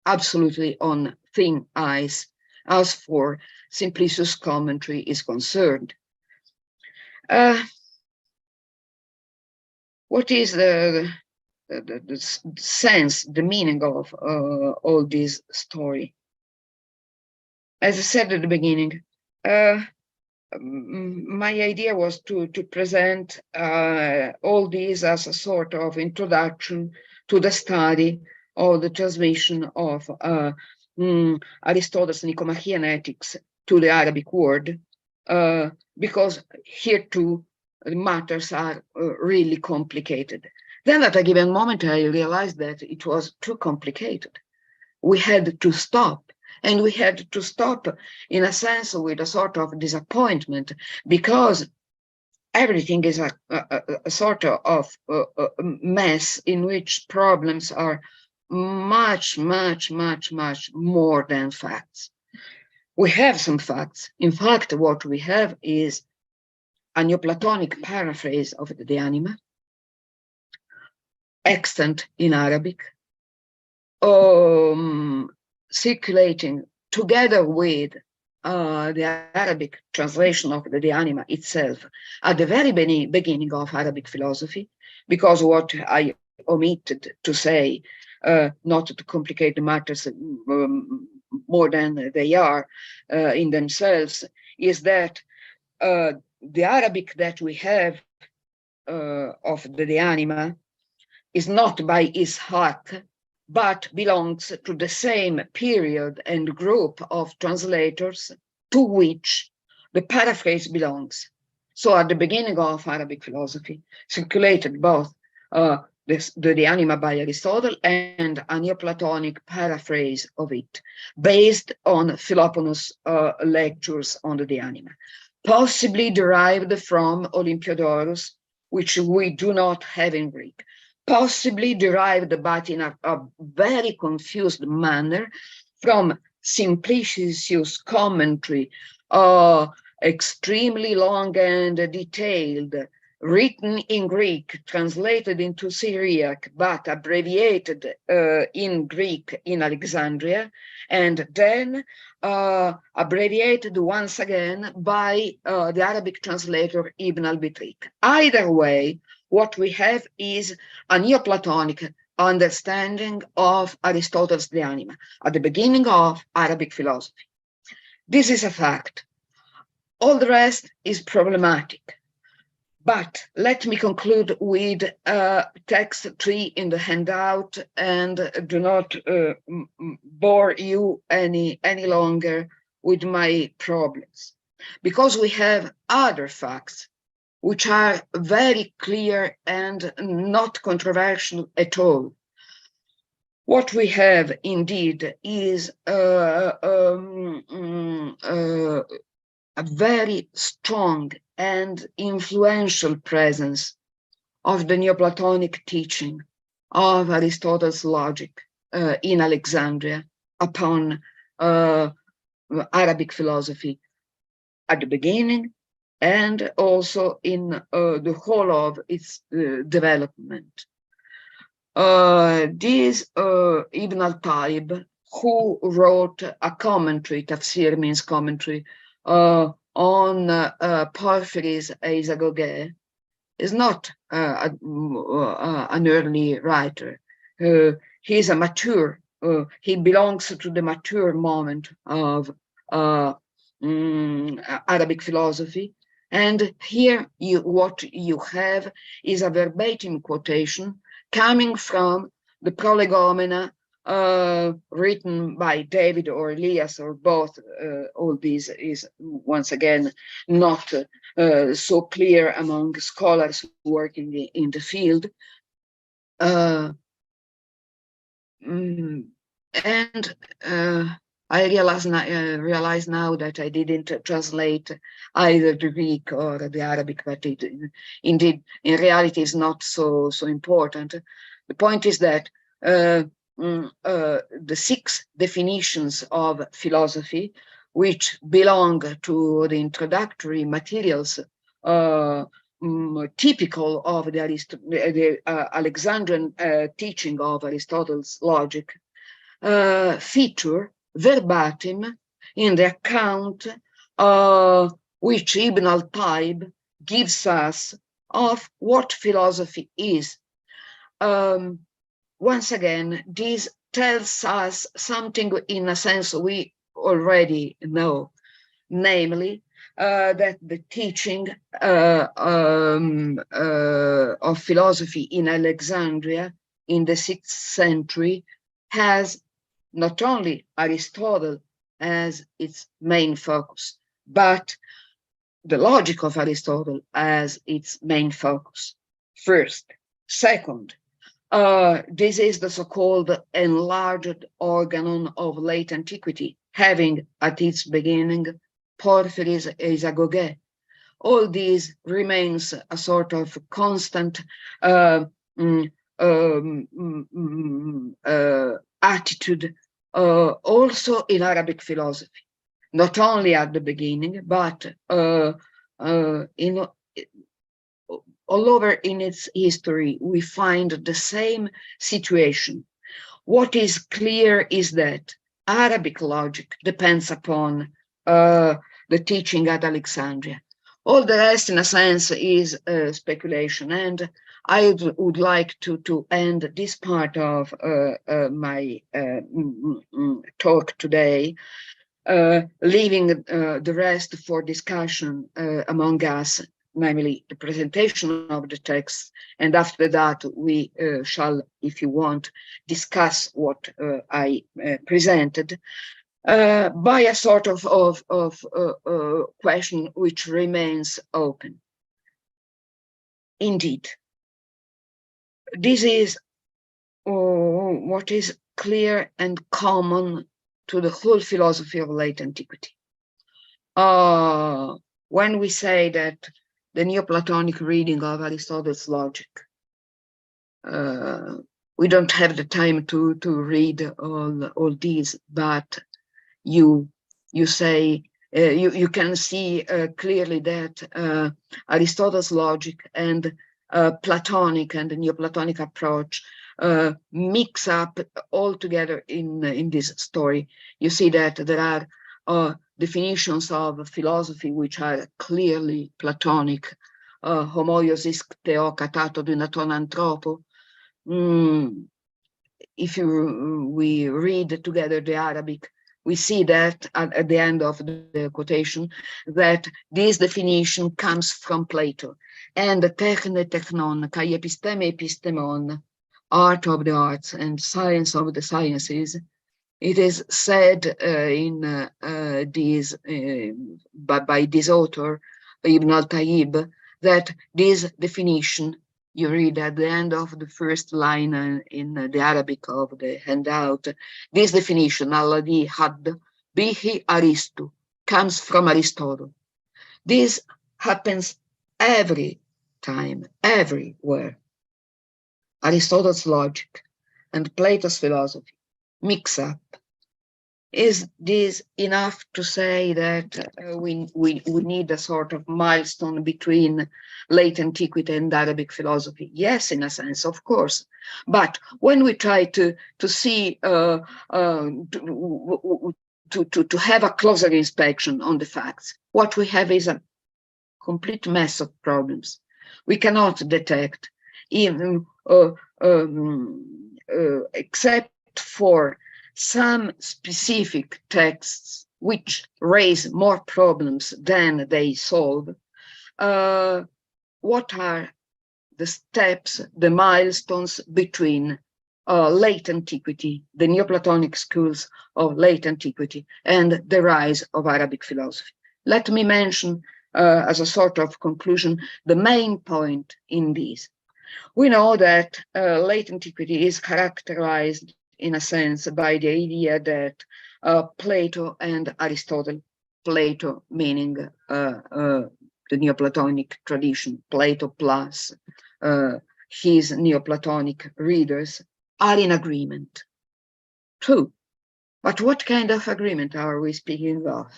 absolutely on thin ice as for Simplicius' commentary is concerned. What is the sense, the meaning of all this story? As I said at the beginning, my idea was to present all these as a sort of introduction to the study of the transmission of Aristotle's Nicomachean Ethics to the Arabic world, because here too the matters are really complicated. Then at a given moment, I realized that it was too complicated. We had to stop. And we had to stop, in a sense, with a sort of disappointment, because everything is a sort of mess in which problems are much, much, much, much more than facts. We have some facts. In fact, what we have is a Neoplatonic paraphrase of the Anima, extant in Arabic, circulating together with the Arabic translation of the Anima itself at the very beginning of Arabic philosophy, because what I omitted to say, not to complicate the matters more than they are in themselves, is that the Arabic that we have of the Anima is not by Ishaq, but belongs to the same period and group of translators to which the paraphrase belongs. So at the beginning of Arabic philosophy, circulated both the Anima by Aristotle and a Neoplatonic paraphrase of it, based on Philoponus' lectures on the Anima, possibly derived from Olympiodorus, which we do not have in Greek, possibly derived, but in a very confused manner, from Simplicius' commentary, extremely long and detailed, written in Greek, translated into Syriac, but abbreviated in Greek in Alexandria, and then abbreviated once again by the Arabic translator Ibn al-Bitrik. Either way, what we have is a Neoplatonic understanding of Aristotle's De Anima at the beginning of Arabic philosophy. This is a fact. All the rest is problematic. But let me conclude with text 3 in the handout, and do not bore you any longer with my problems, because we have other facts which are very clear and not controversial at all. What we have indeed is a very strong and influential presence of the Neoplatonic teaching of Aristotle's logic in Alexandria upon Arabic philosophy at the beginning, and also in the whole of its development. This Ibn al-Taib, who wrote a commentary, tafsir means commentary, on Porphyry's Isagoge, is not an early writer. He is a mature, he belongs to the mature moment of Arabic philosophy. And here what you have is a verbatim quotation coming from the Prolegomena written by David or Elias or both. All these is once again not so clear among scholars working in the field. I realize now that I didn't translate either the Greek or the Arabic, but it indeed, in reality, is not so important. The point is that the 6 definitions of philosophy, which belong to the introductory materials typical of the Alexandrian teaching of Aristotle's logic, feature verbatim in the account which Ibn al-Taib gives us of what philosophy is. Once again, this tells us something in a sense we already know, namely that the teaching of philosophy in Alexandria in the 6th century has not only Aristotle as its main focus, but the logic of Aristotle as its main focus. First. Second, this is the so-called enlarged organon of late antiquity, having at its beginning Porphyry's Isagoge. All this remains a sort of constant attitude also in Arabic philosophy, not only at the beginning, but all over in its history, we find the same situation. What is clear is that Arabic logic depends upon the teaching at Alexandria. All the rest, in a sense, is speculation. And I would like to end this part of my talk today, leaving the rest for discussion among us, namely the presentation of the text, and after that we shall, if you want, discuss what I presented by a sort of question which remains open. Indeed, this is what is clear and common to the whole philosophy of late antiquity. When we say that the Neoplatonic reading of Aristotle's logic, we don't have the time to read all these, but you say you can see clearly that Aristotle's logic and Platonic and the Neoplatonic approach mix up all together in this story. You see that there are definitions of philosophy which are clearly Platonic, homoiosis theo katato dynaton anthropo. If we read together the Arabic, we see that at the end of the quotation, that this definition comes from Plato. And the techne technon, kai episteme epistemon, art of the arts and science of the sciences. It is said in this by this author, Ibn al-Taib, that this definition, you read at the end of the first line in the Arabic of the handout, this definition, alladhi had bihi aristu, comes from Aristotle. This happens every time, everywhere. Aristotle's logic and Plato's philosophy mix up. Is this enough to say that we need a sort of milestone between late antiquity and Arabic philosophy? Yes, in a sense, of course. But when we try to see to have a closer inspection on the facts, what we have is a complete mess of problems. We cannot detect even except for some specific texts which raise more problems than they solve. What are the steps, the milestones between late antiquity, the Neoplatonic schools of late antiquity, and the rise of Arabic philosophy? Let me mention as a sort of conclusion the main point in these. We know that late antiquity is characterized in a sense by the idea that Plato and Aristotle, Plato meaning the Neoplatonic tradition, Plato plus his Neoplatonic readers, are in agreement. True, but what kind of agreement are we speaking of?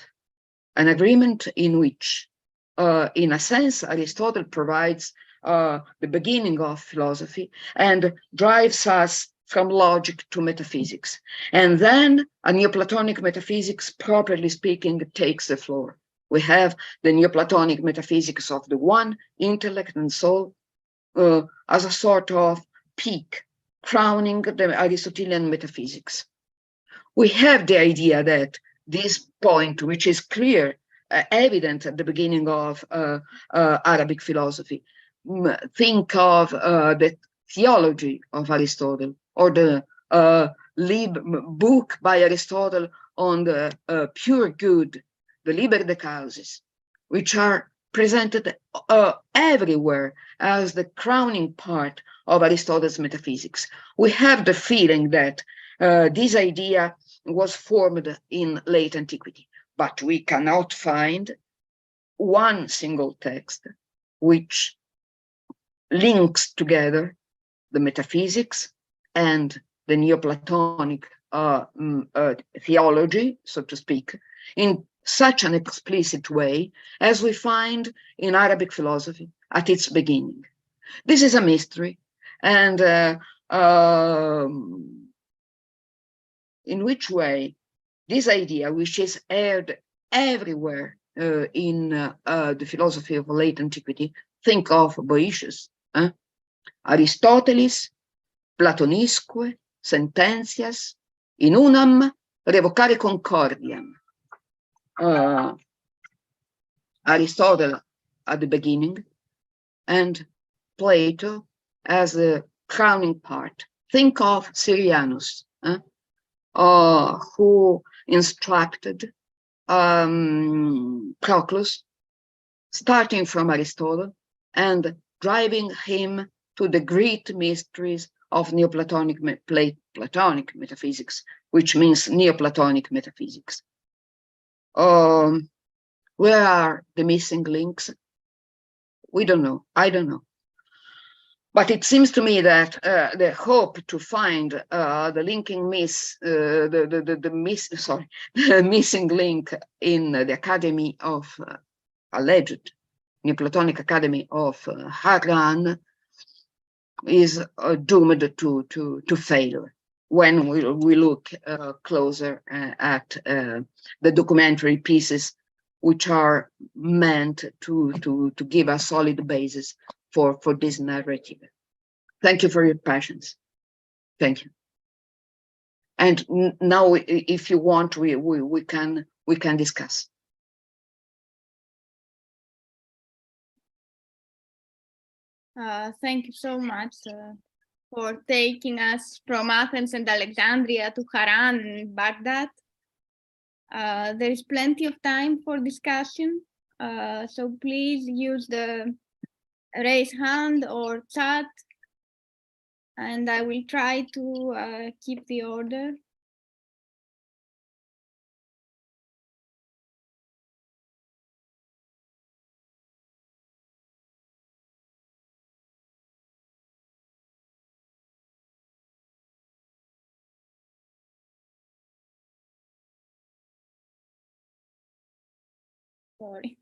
An agreement in which, in a sense, Aristotle provides the beginning of philosophy and drives us from logic to metaphysics. And then a Neoplatonic metaphysics, properly speaking, takes the floor. We have the Neoplatonic metaphysics of the one, intellect and soul, as a sort of peak, crowning the Aristotelian metaphysics. We have the idea that this point, which is clear, evident at the beginning of Arabic philosophy, think of the theology of Aristotle, or the book by Aristotle on the pure good, the Liber de Causis, which are presented everywhere as the crowning part of Aristotle's metaphysics. We have the feeling that this idea was formed in late antiquity, but we cannot find one single text which links together the metaphysics and the Neoplatonic theology, so to speak, in such an explicit way as we find in Arabic philosophy at its beginning. This is a mystery, and in which way this idea, which is aired everywhere in the philosophy of late antiquity, think of Boetius, Aristotelis, Platonisque, Sententias, in unam revocare concordiam. Aristotle at the beginning, and Plato as the crowning part. Think of Syrianus, who instructed Proclus, starting from Aristotle and driving him to the great mysteries of Neoplatonic Platonic metaphysics, which means Neoplatonic metaphysics. Where are the missing links? We don't know. I don't know. But it seems to me that the hope to find the missing link in the Academy of alleged Neoplatonic Academy of Harran is doomed to failure when we look closer at the documentary pieces which are meant to give a solid basis for this narrative. Thank you for your patience. Thank you. And now, if you want, we can discuss. Thank you so much for taking us from Athens and Alexandria to Harran and Baghdad. There is plenty of time for discussion, so please use the raise hand or chat, and I will try to keep the order. Sorry.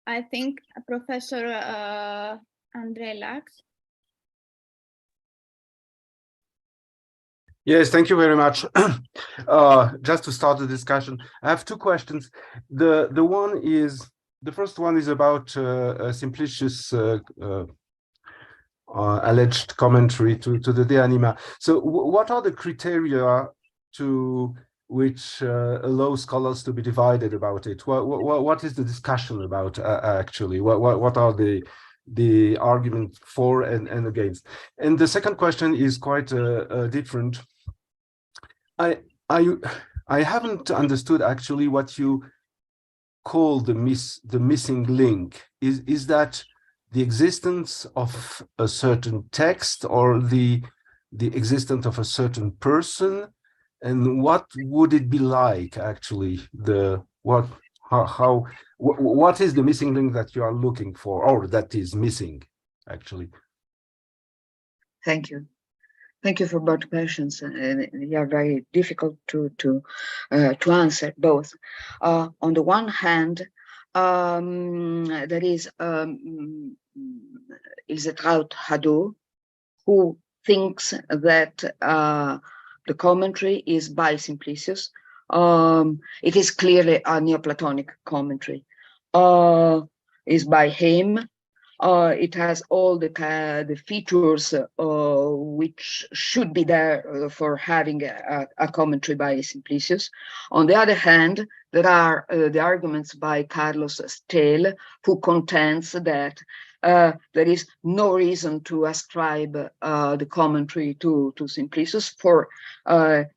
I think Professor Andre Lax. Yes, thank you very much. Just to start the discussion, I have two questions. The first one is about Simplicius' alleged commentary to the De Anima. So, what are the criteria to which allow scholars to be divided about it? What is the discussion about actually? What are the arguments for and against? And the second question is quite different. I haven't understood actually what you call the missing link. Is that the existence of a certain text or the existence of a certain person? And what would it be like actually? What is the missing link that you are looking for, or that is missing actually? Thank you. Thank you for both questions. They are very difficult to answer both. On the one hand, there is Ilsetraut Hadot, who thinks that the commentary is by Simplicius. It is clearly a Neoplatonic commentary. Is by him. It has all the features which should be there for having a commentary by Simplicius. On the other hand, there are the arguments by Carlos Steel, who contends that there is no reason to ascribe the commentary to Simplicius for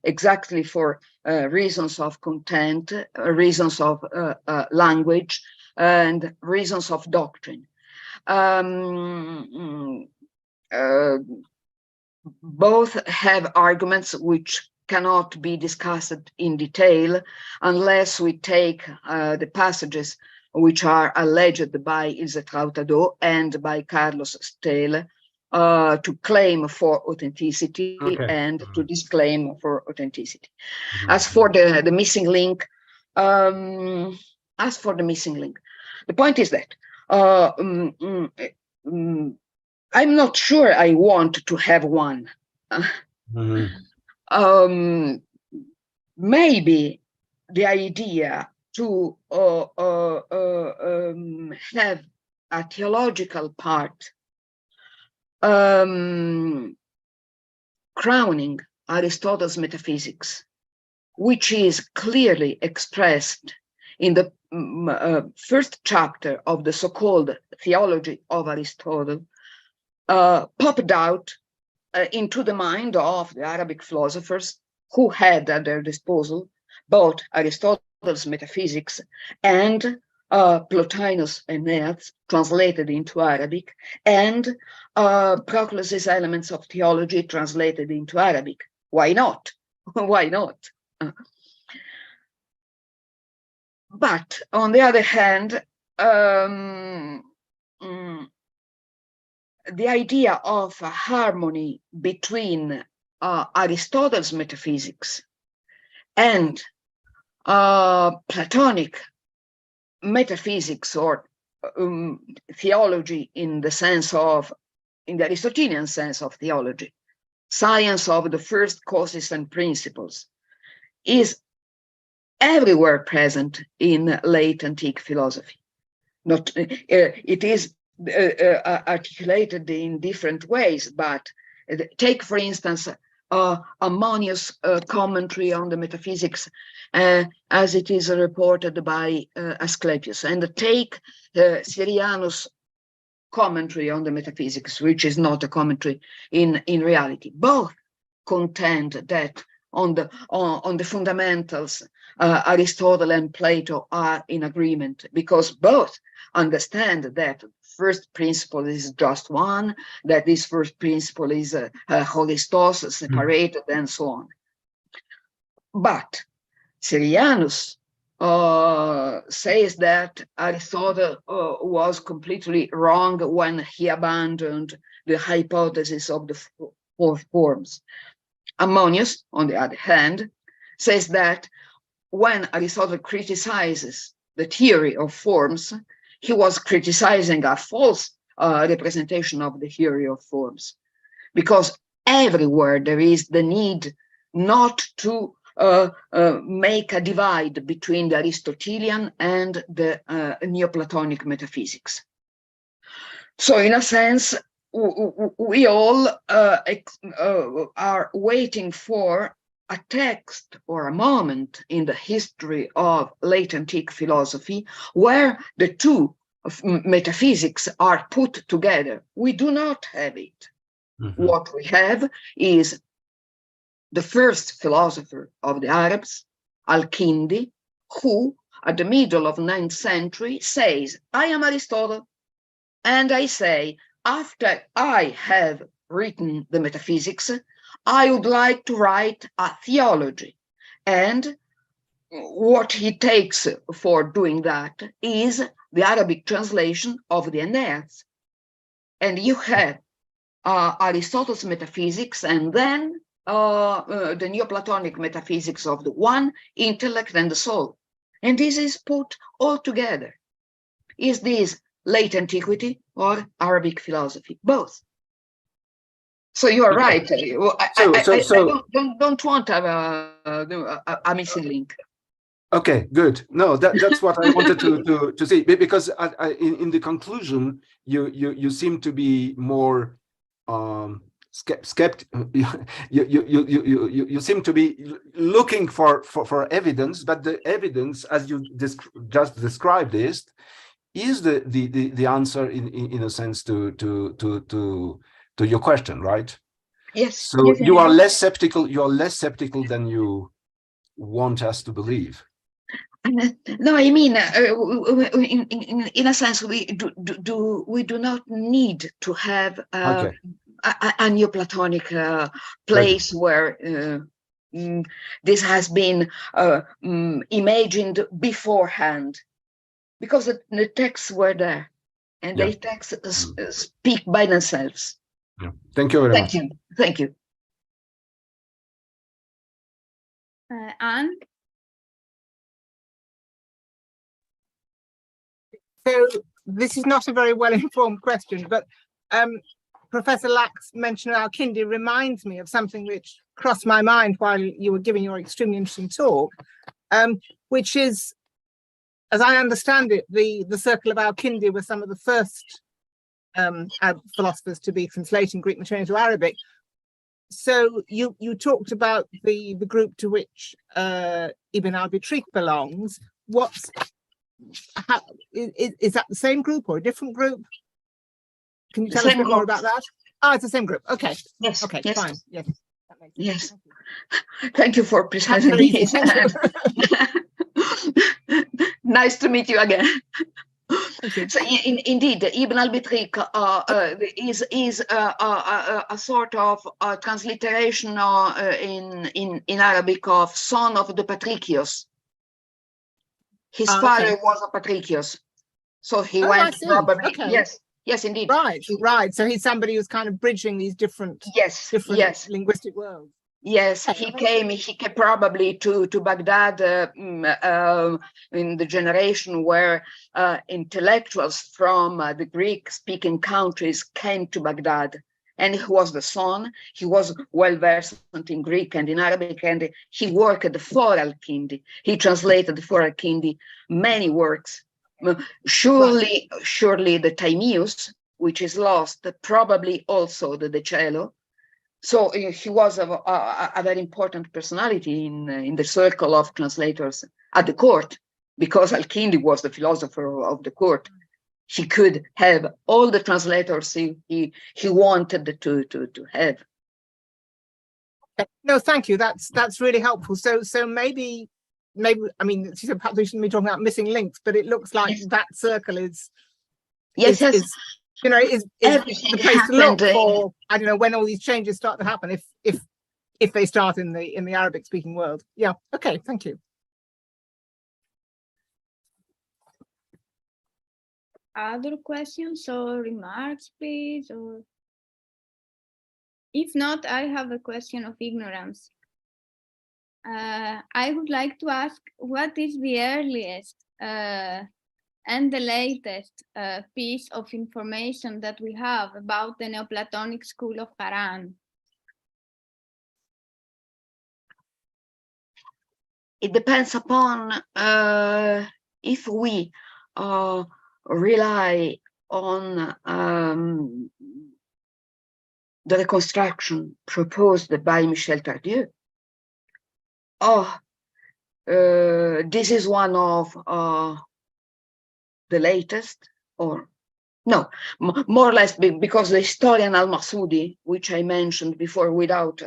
exactly for reasons of content, reasons of language, and reasons of doctrine. Both have arguments which cannot be discussed in detail unless we take the passages which are alleged by Ilse Trautadot and by Carlos Steel to claim for authenticity and to disclaim for authenticity. As for the missing link, the point is that I'm not sure I want to have one. Maybe the idea to have a theological part crowning Aristotle's metaphysics, which is clearly expressed in the first chapter of the so-called Theology of Aristotle, popped out into the mind of the Arabic philosophers who had at their disposal both Aristotle's metaphysics and Plotinus Aeneas, translated into Arabic, and Proclus's Elements of Theology, translated into Arabic. Why not? Why not? But on the other hand, the idea of a harmony between Aristotle's metaphysics and Platonic metaphysics or theology in the Aristotelian sense of theology, science of the first causes and principles, is everywhere present in late antique philosophy. It is articulated in different ways, but take, for instance, Ammonius' commentary on the metaphysics as it is reported by Asclepius, and take Syrianus' commentary on the metaphysics, which is not a commentary in reality. Both contend that on the fundamentals, Aristotle and Plato are in agreement, because both understand that first principle is just one, that this first principle is holistos, separated, and so on. But Syrianus says that Aristotle was completely wrong when he abandoned the hypothesis of the four forms. Ammonius, on the other hand, says that when Aristotle criticizes the theory of forms, he was criticizing a false representation of the theory of forms, because everywhere there is the need not to make a divide between the Aristotelian and the Neoplatonic metaphysics. So in a sense, we all are waiting for a text or a moment in the history of late antique philosophy where the two metaphysics are put together. We do not have it. What we have is the first philosopher of the Arabs, Al-Kindi, who at the middle of the 9th century says, I am Aristotle, and I say, after I have written the metaphysics, I would like to write a theology. And what he takes for doing that is the Arabic translation of the Aeneas. And you have Aristotle's metaphysics, and then the Neoplatonic metaphysics of the one, intellect and the soul. And this is put all together. Is this late antiquity or Arabic philosophy? Both. So you are right. I don't want a missing link. Okay, good. No, that's what I wanted to see, because in the conclusion, you seem to be more skeptical. You seem to be looking for evidence, but the evidence, as you just described, is the answer in a sense to your question, right? Yes. So yes, you are less skeptical. You are less skeptical than you want us to believe. No, I mean, in a sense, we do not need to have Okay. a Neoplatonic place where this has been imagined beforehand, because the texts were there, and the texts speak by themselves. Yeah. Thank you very much. Thank you. Anne? So this is not a very well-informed question, but Professor Lack's mention of Al-Kindi reminds me of something which crossed my mind while you were giving your extremely interesting talk, which is, as I understand it, the circle of Al-Kindi were some of the first philosophers to be translating Greek material into Arabic. So you talked about the group to which Ibn al-Bitriq belongs. Is that the same group or a different group? Can you tell us a bit more about that? Oh, it's the same group. Okay. Yes. Okay. Yes. Fine. Yes. That makes sense. Yes. Thank you for precising me. Nice to meet you again. So indeed, Ibn al-Bitriq is a sort of transliteration in Arabic of son of the Patricios. His father was a Patricios, so he went probably. Okay. Yes, indeed. Right. So he's somebody who's kind of bridging these different linguistic worlds. Yes, he came probably to Baghdad in the generation where intellectuals from the Greek-speaking countries came to Baghdad. And he was the son. He was well-versed in Greek and in Arabic, and he worked for Al-Kindi. He translated for Al-Kindi many works. Surely the Timaeus, which is lost, probably also the De Cello. So he was a very important personality in the circle of translators at the court, because Al-Kindi was the philosopher of the court. He could have all the translators he wanted to have. No, thank you. That's really helpful. So maybe I mean, perhaps we shouldn't be talking about missing links, but it looks like that circle is the place to look for. I don't know when all these changes start to happen, if they start in the Arabic speaking world. Yeah. Okay. Thank you. Other questions or remarks, please? Or if not, I have a question of ignorance. I would like to ask, what is the earliest and the latest piece of information that we have about the Neoplatonic school of Harran? It depends upon if we rely on the reconstruction proposed by Michel Tardieu. This is one of the latest, or no, more or less, because the historian Al-Masudi, which I mentioned before without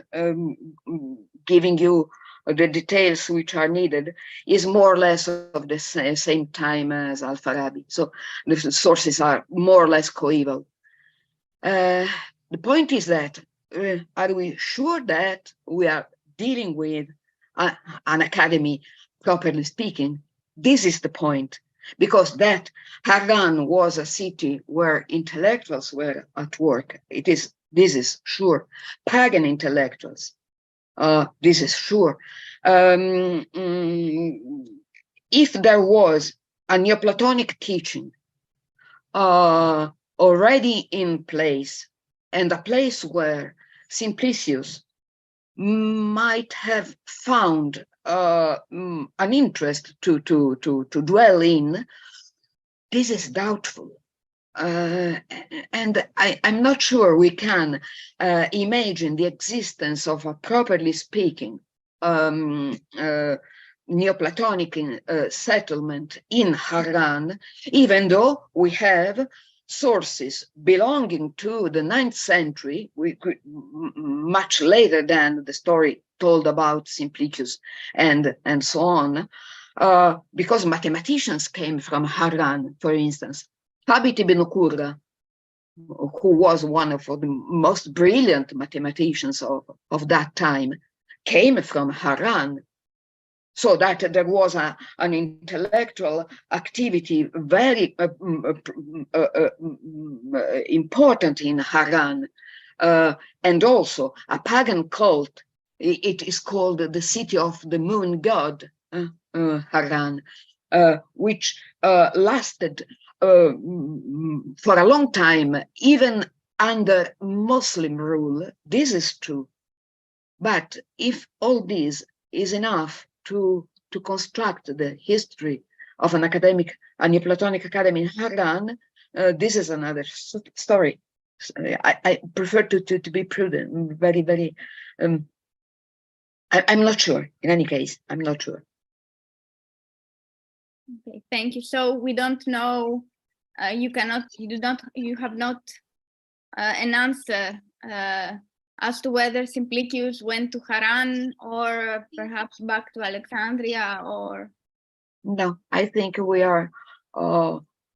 giving you the details which are needed, is more or less of the same time as Al-Farabi. So the sources are more or less coeval. The point is that, are we sure that we are dealing with an academy, properly speaking? This is the point, because that Harran was a city where intellectuals were at work. This is sure. Pagan intellectuals. This is sure. If there was a Neoplatonic teaching already in place, and a place where Simplicius might have found an interest to dwell in, this is doubtful. And I'm not sure we can imagine the existence of a, properly speaking, Neoplatonic settlement in Harran, even though we have sources belonging to the 9th century, much later than the story told about Simplicius and so on, because mathematicians came from Harran, for instance. Thabit ibn Qurra, who was one of the most brilliant mathematicians of that time, came from Harran. So that there was an intellectual activity very important in Harran, and also a pagan cult. It is called the city of the moon god, Harran, which lasted for a long time, even under Muslim rule. This is true. But if all this is enough to construct the history of an academic, a Neoplatonic academy in Harran, this is another story. I prefer to be prudent, very, I'm not sure. In any case, I'm not sure. Okay, thank you. So we don't know. You have not an answer as to whether Simplicius went to Harran or perhaps back to Alexandria, or. No, I think we are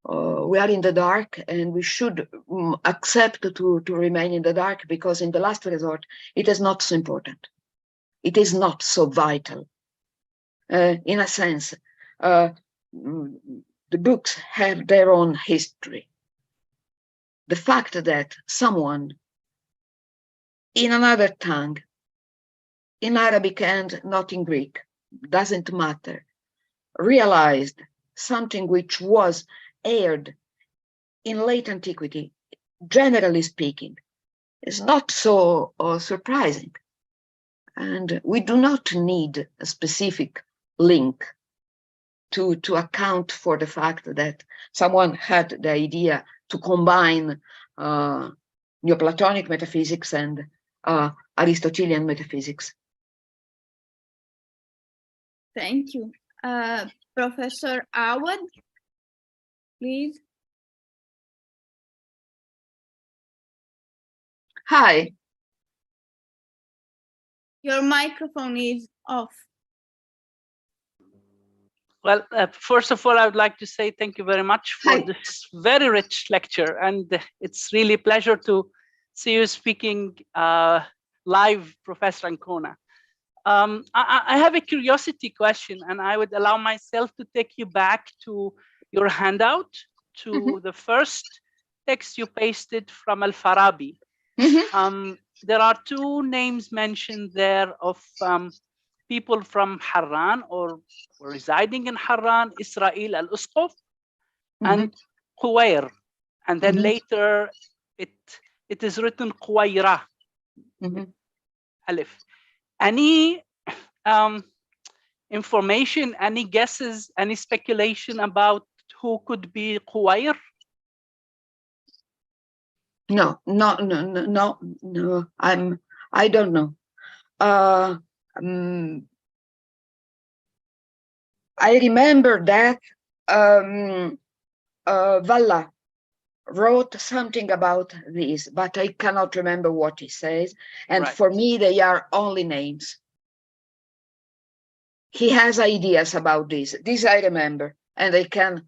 in the dark, and we should accept to remain in the dark, because in the last resort, it is not so important. It is not so vital. In a sense, the books have their own history. The fact that someone in another tongue, in Arabic and not in Greek, doesn't matter, realized something which was aired in late antiquity, generally speaking, is not so surprising. And we do not need a specific link to account for the fact that someone had the idea to combine Neoplatonic metaphysics and Aristotelian metaphysics. Thank you. Professor Awad, please. Hi. Your microphone is off. Well, first of all, I would like to say thank you very much for this very rich lecture. And it's really a pleasure to see you speaking live, Professor D'Ancona. I have a curiosity question, and I would allow myself to take you back to your handout, to the first text you pasted from Al-Farabi. There are two names mentioned there of people from Harran or residing in Harran, Israel al-Usqaf and Quwair. And then later it is written Quwaira, Alif. Any information, any guesses, any speculation about who could be Quwair? No. I don't know. I remember that Valla wrote something about this, but I cannot remember what he says. And for me, they are only names. He has ideas about this. This I remember, and I can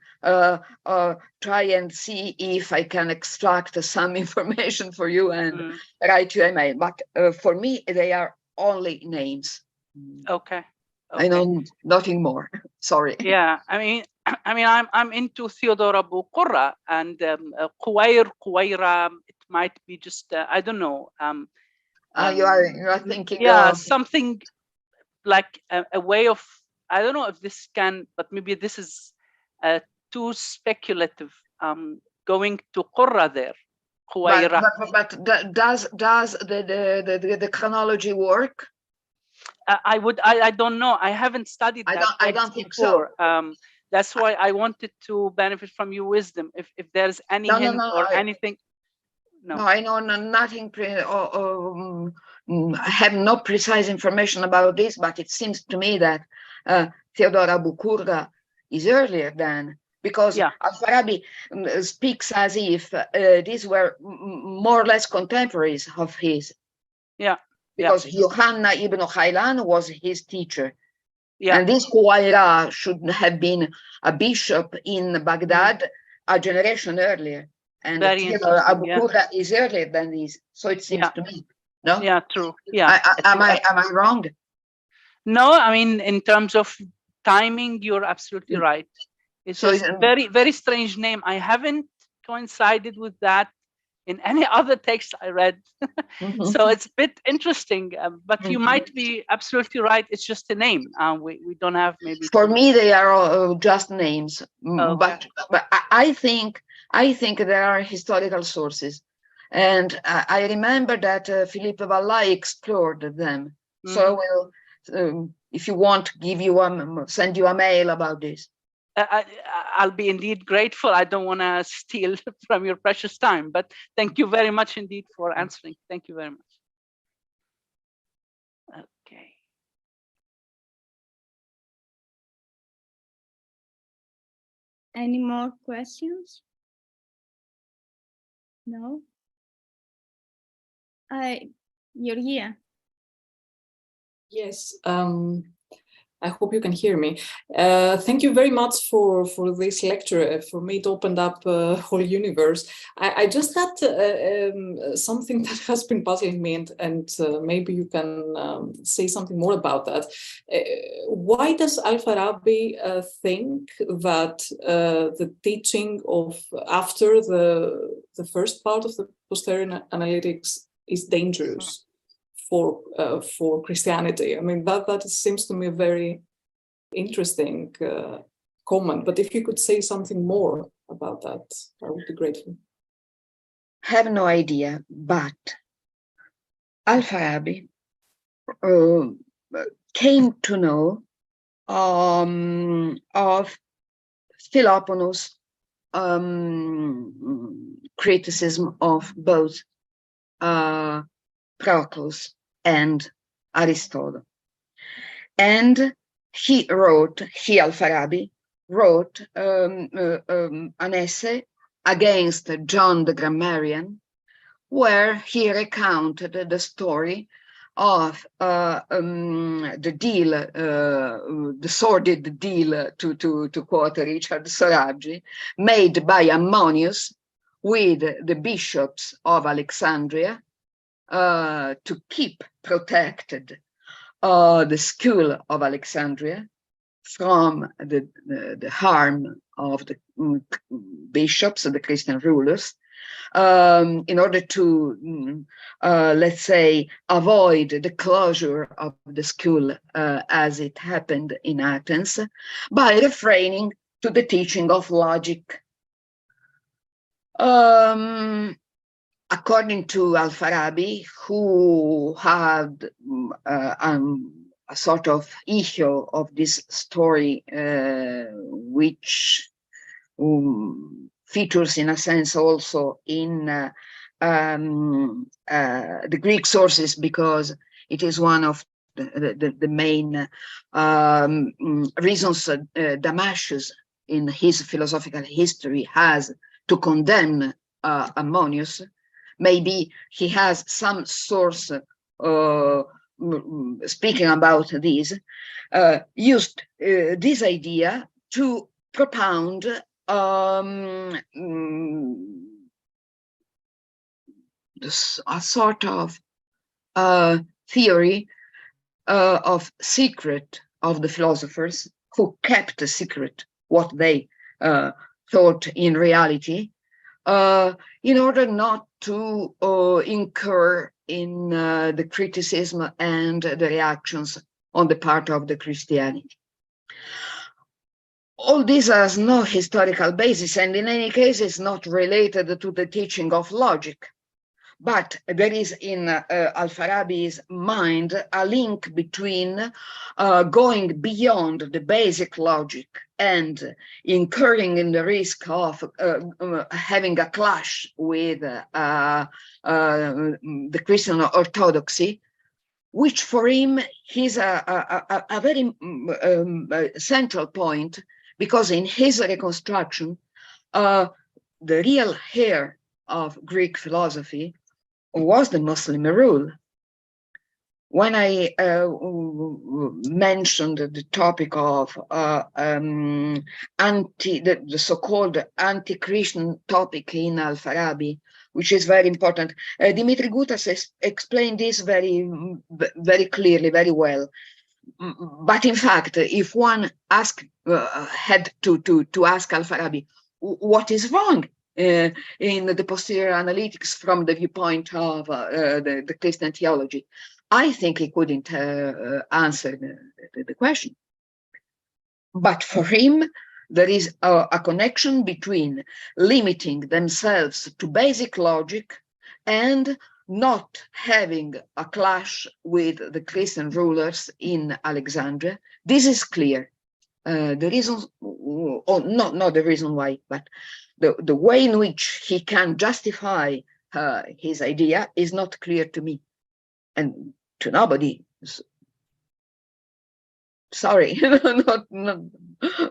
try and see if I can extract some information for you and write you a mail. But for me, they are only names. Okay. I know nothing more. Sorry. Yeah, I mean, I'm into Theodore Abu Qurra and Quwair, Quwaira. It might be just I don't know. You are thinking. Yeah, something like a way of, I don't know if this can, but maybe this is too speculative. Going to Qurra there, Huwaira. But does the chronology work? I don't know. I haven't studied that. I don't think before. so. That's why I wanted to benefit from your wisdom. If there's any hint or anything. No, I know nothing. I have no precise information about this, but it seems to me that Theodora Bukurda is earlier than, because Al-Farabi speaks as if these were more or less contemporaries of his. Yeah. Because Yohanna ibn Khaylan was his teacher. Yeah. And this Huwaira should have been a bishop in Baghdad a generation earlier. And Theodora Abu Qurra is earlier than this. So it seems to me. No? Yeah, true. Yeah. Am I wrong? No, I mean, in terms of timing, you're absolutely right. It's just a very, very strange name. I haven't coincided with that in any other text I read. So it's a bit interesting, but you might be absolutely right. It's just a name. We don't have maybe. For me, they are just names. Okay. But I think there are historical sources. And I remember that Philippe Vallai explored them. So I will, if you want, send you a mail about this. I'll be indeed grateful. I don't want to steal from your precious time, but thank you very much indeed for answering. Thank you very much. Okay. Any more questions? No? Georgia. Yes. I hope you can hear me. Thank you very much for this lecture. For me, it opened up a whole universe. I just had something that has been puzzling me, and maybe you can say something more about that. Why does Al-Farabi think that the teaching of after the first part of the posterior analytics is dangerous for Christianity? I mean, that seems to me a very interesting comment, but if you could say something more about that, I would be grateful. Have no idea, but Al-Farabi came to know of Philoponus' criticism of both Proclus and Aristotle. And Al-Farabi wrote an essay against John the Grammarian, where he recounted the story of the deal, the sordid deal, to quote Richard Soraggi, made by Ammonius with the bishops of Alexandria, to keep protected the school of Alexandria from the harm of the bishops, the Christian rulers, in order to, let's say, avoid the closure of the school as it happened in Athens, by refraining to the teaching of logic. According to Al-Farabi, who had a sort of echo of this story, which features in a sense also in the Greek sources, because it is one of the main reasons Damascus in his philosophical history has to condemn Ammonius. Maybe he has some source speaking about this, used this idea to propound a sort of theory of secret of the philosophers, who kept a secret what they thought in reality, in order not to incur in the criticism and the reactions on the part of the Christianity. all this has no historical basis, and in any case is not related to the teaching of logic. But there is in Al-Farabi's mind a link between going beyond the basic logic and incurring in the risk of having a clash with the Christian orthodoxy, which for him is a very central point, because in his reconstruction, the real heir of Greek philosophy was the Muslim rule. When I mentioned the topic of the so-called anti-Christian topic in Al-Farabi, which is very important, Dimitri Gutas explained this very clearly, very well. But in fact, if one had to ask Al-Farabi, what is wrong in the posterior analytics from the viewpoint of the Christian theology, I think he couldn't answer the question. But for him, there is a connection between limiting themselves to basic logic and not having a clash with the Christian rulers in Alexandria. This is clear. The reason, or not the reason why, but the way in which he can justify his idea is not clear to me and to nobody. Sorry,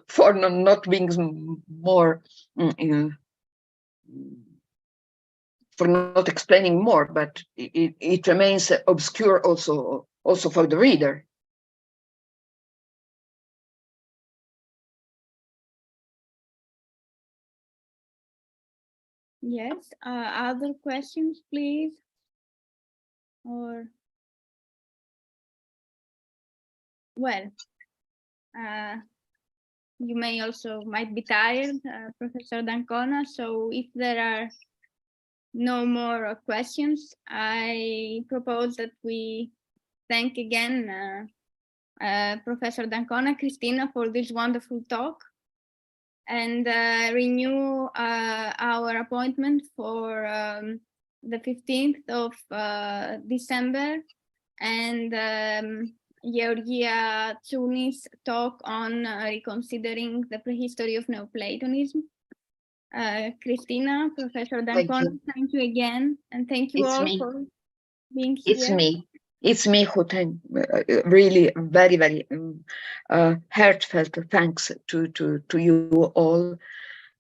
for not being more, for not explaining more, but it remains obscure also for the reader. Yes, other questions, please? Or, well, you might be tired, Professor D'Ancona, so if there are no more questions, I propose that we thank again Professor D'Ancona, Cristina, for this wonderful talk, and renew our appointment for the 15th of December, and Georgia Tsounis' talk on reconsidering the prehistory of Neoplatonism. Cristina, Professor D'Ancona, thank you again, and thank you all for being here. It's me who thank, really very, very heartfelt thanks to you all,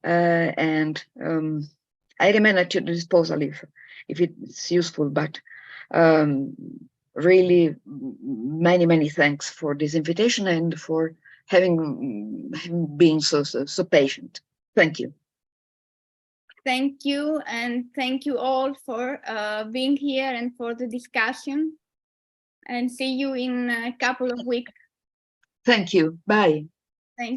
and I remain at your disposal if it's useful. But really, many thanks for this invitation and for having been so patient. Thank you. Thank you, and thank you all for being here and for the discussion. And see you in a couple of weeks. Thank you. Bye.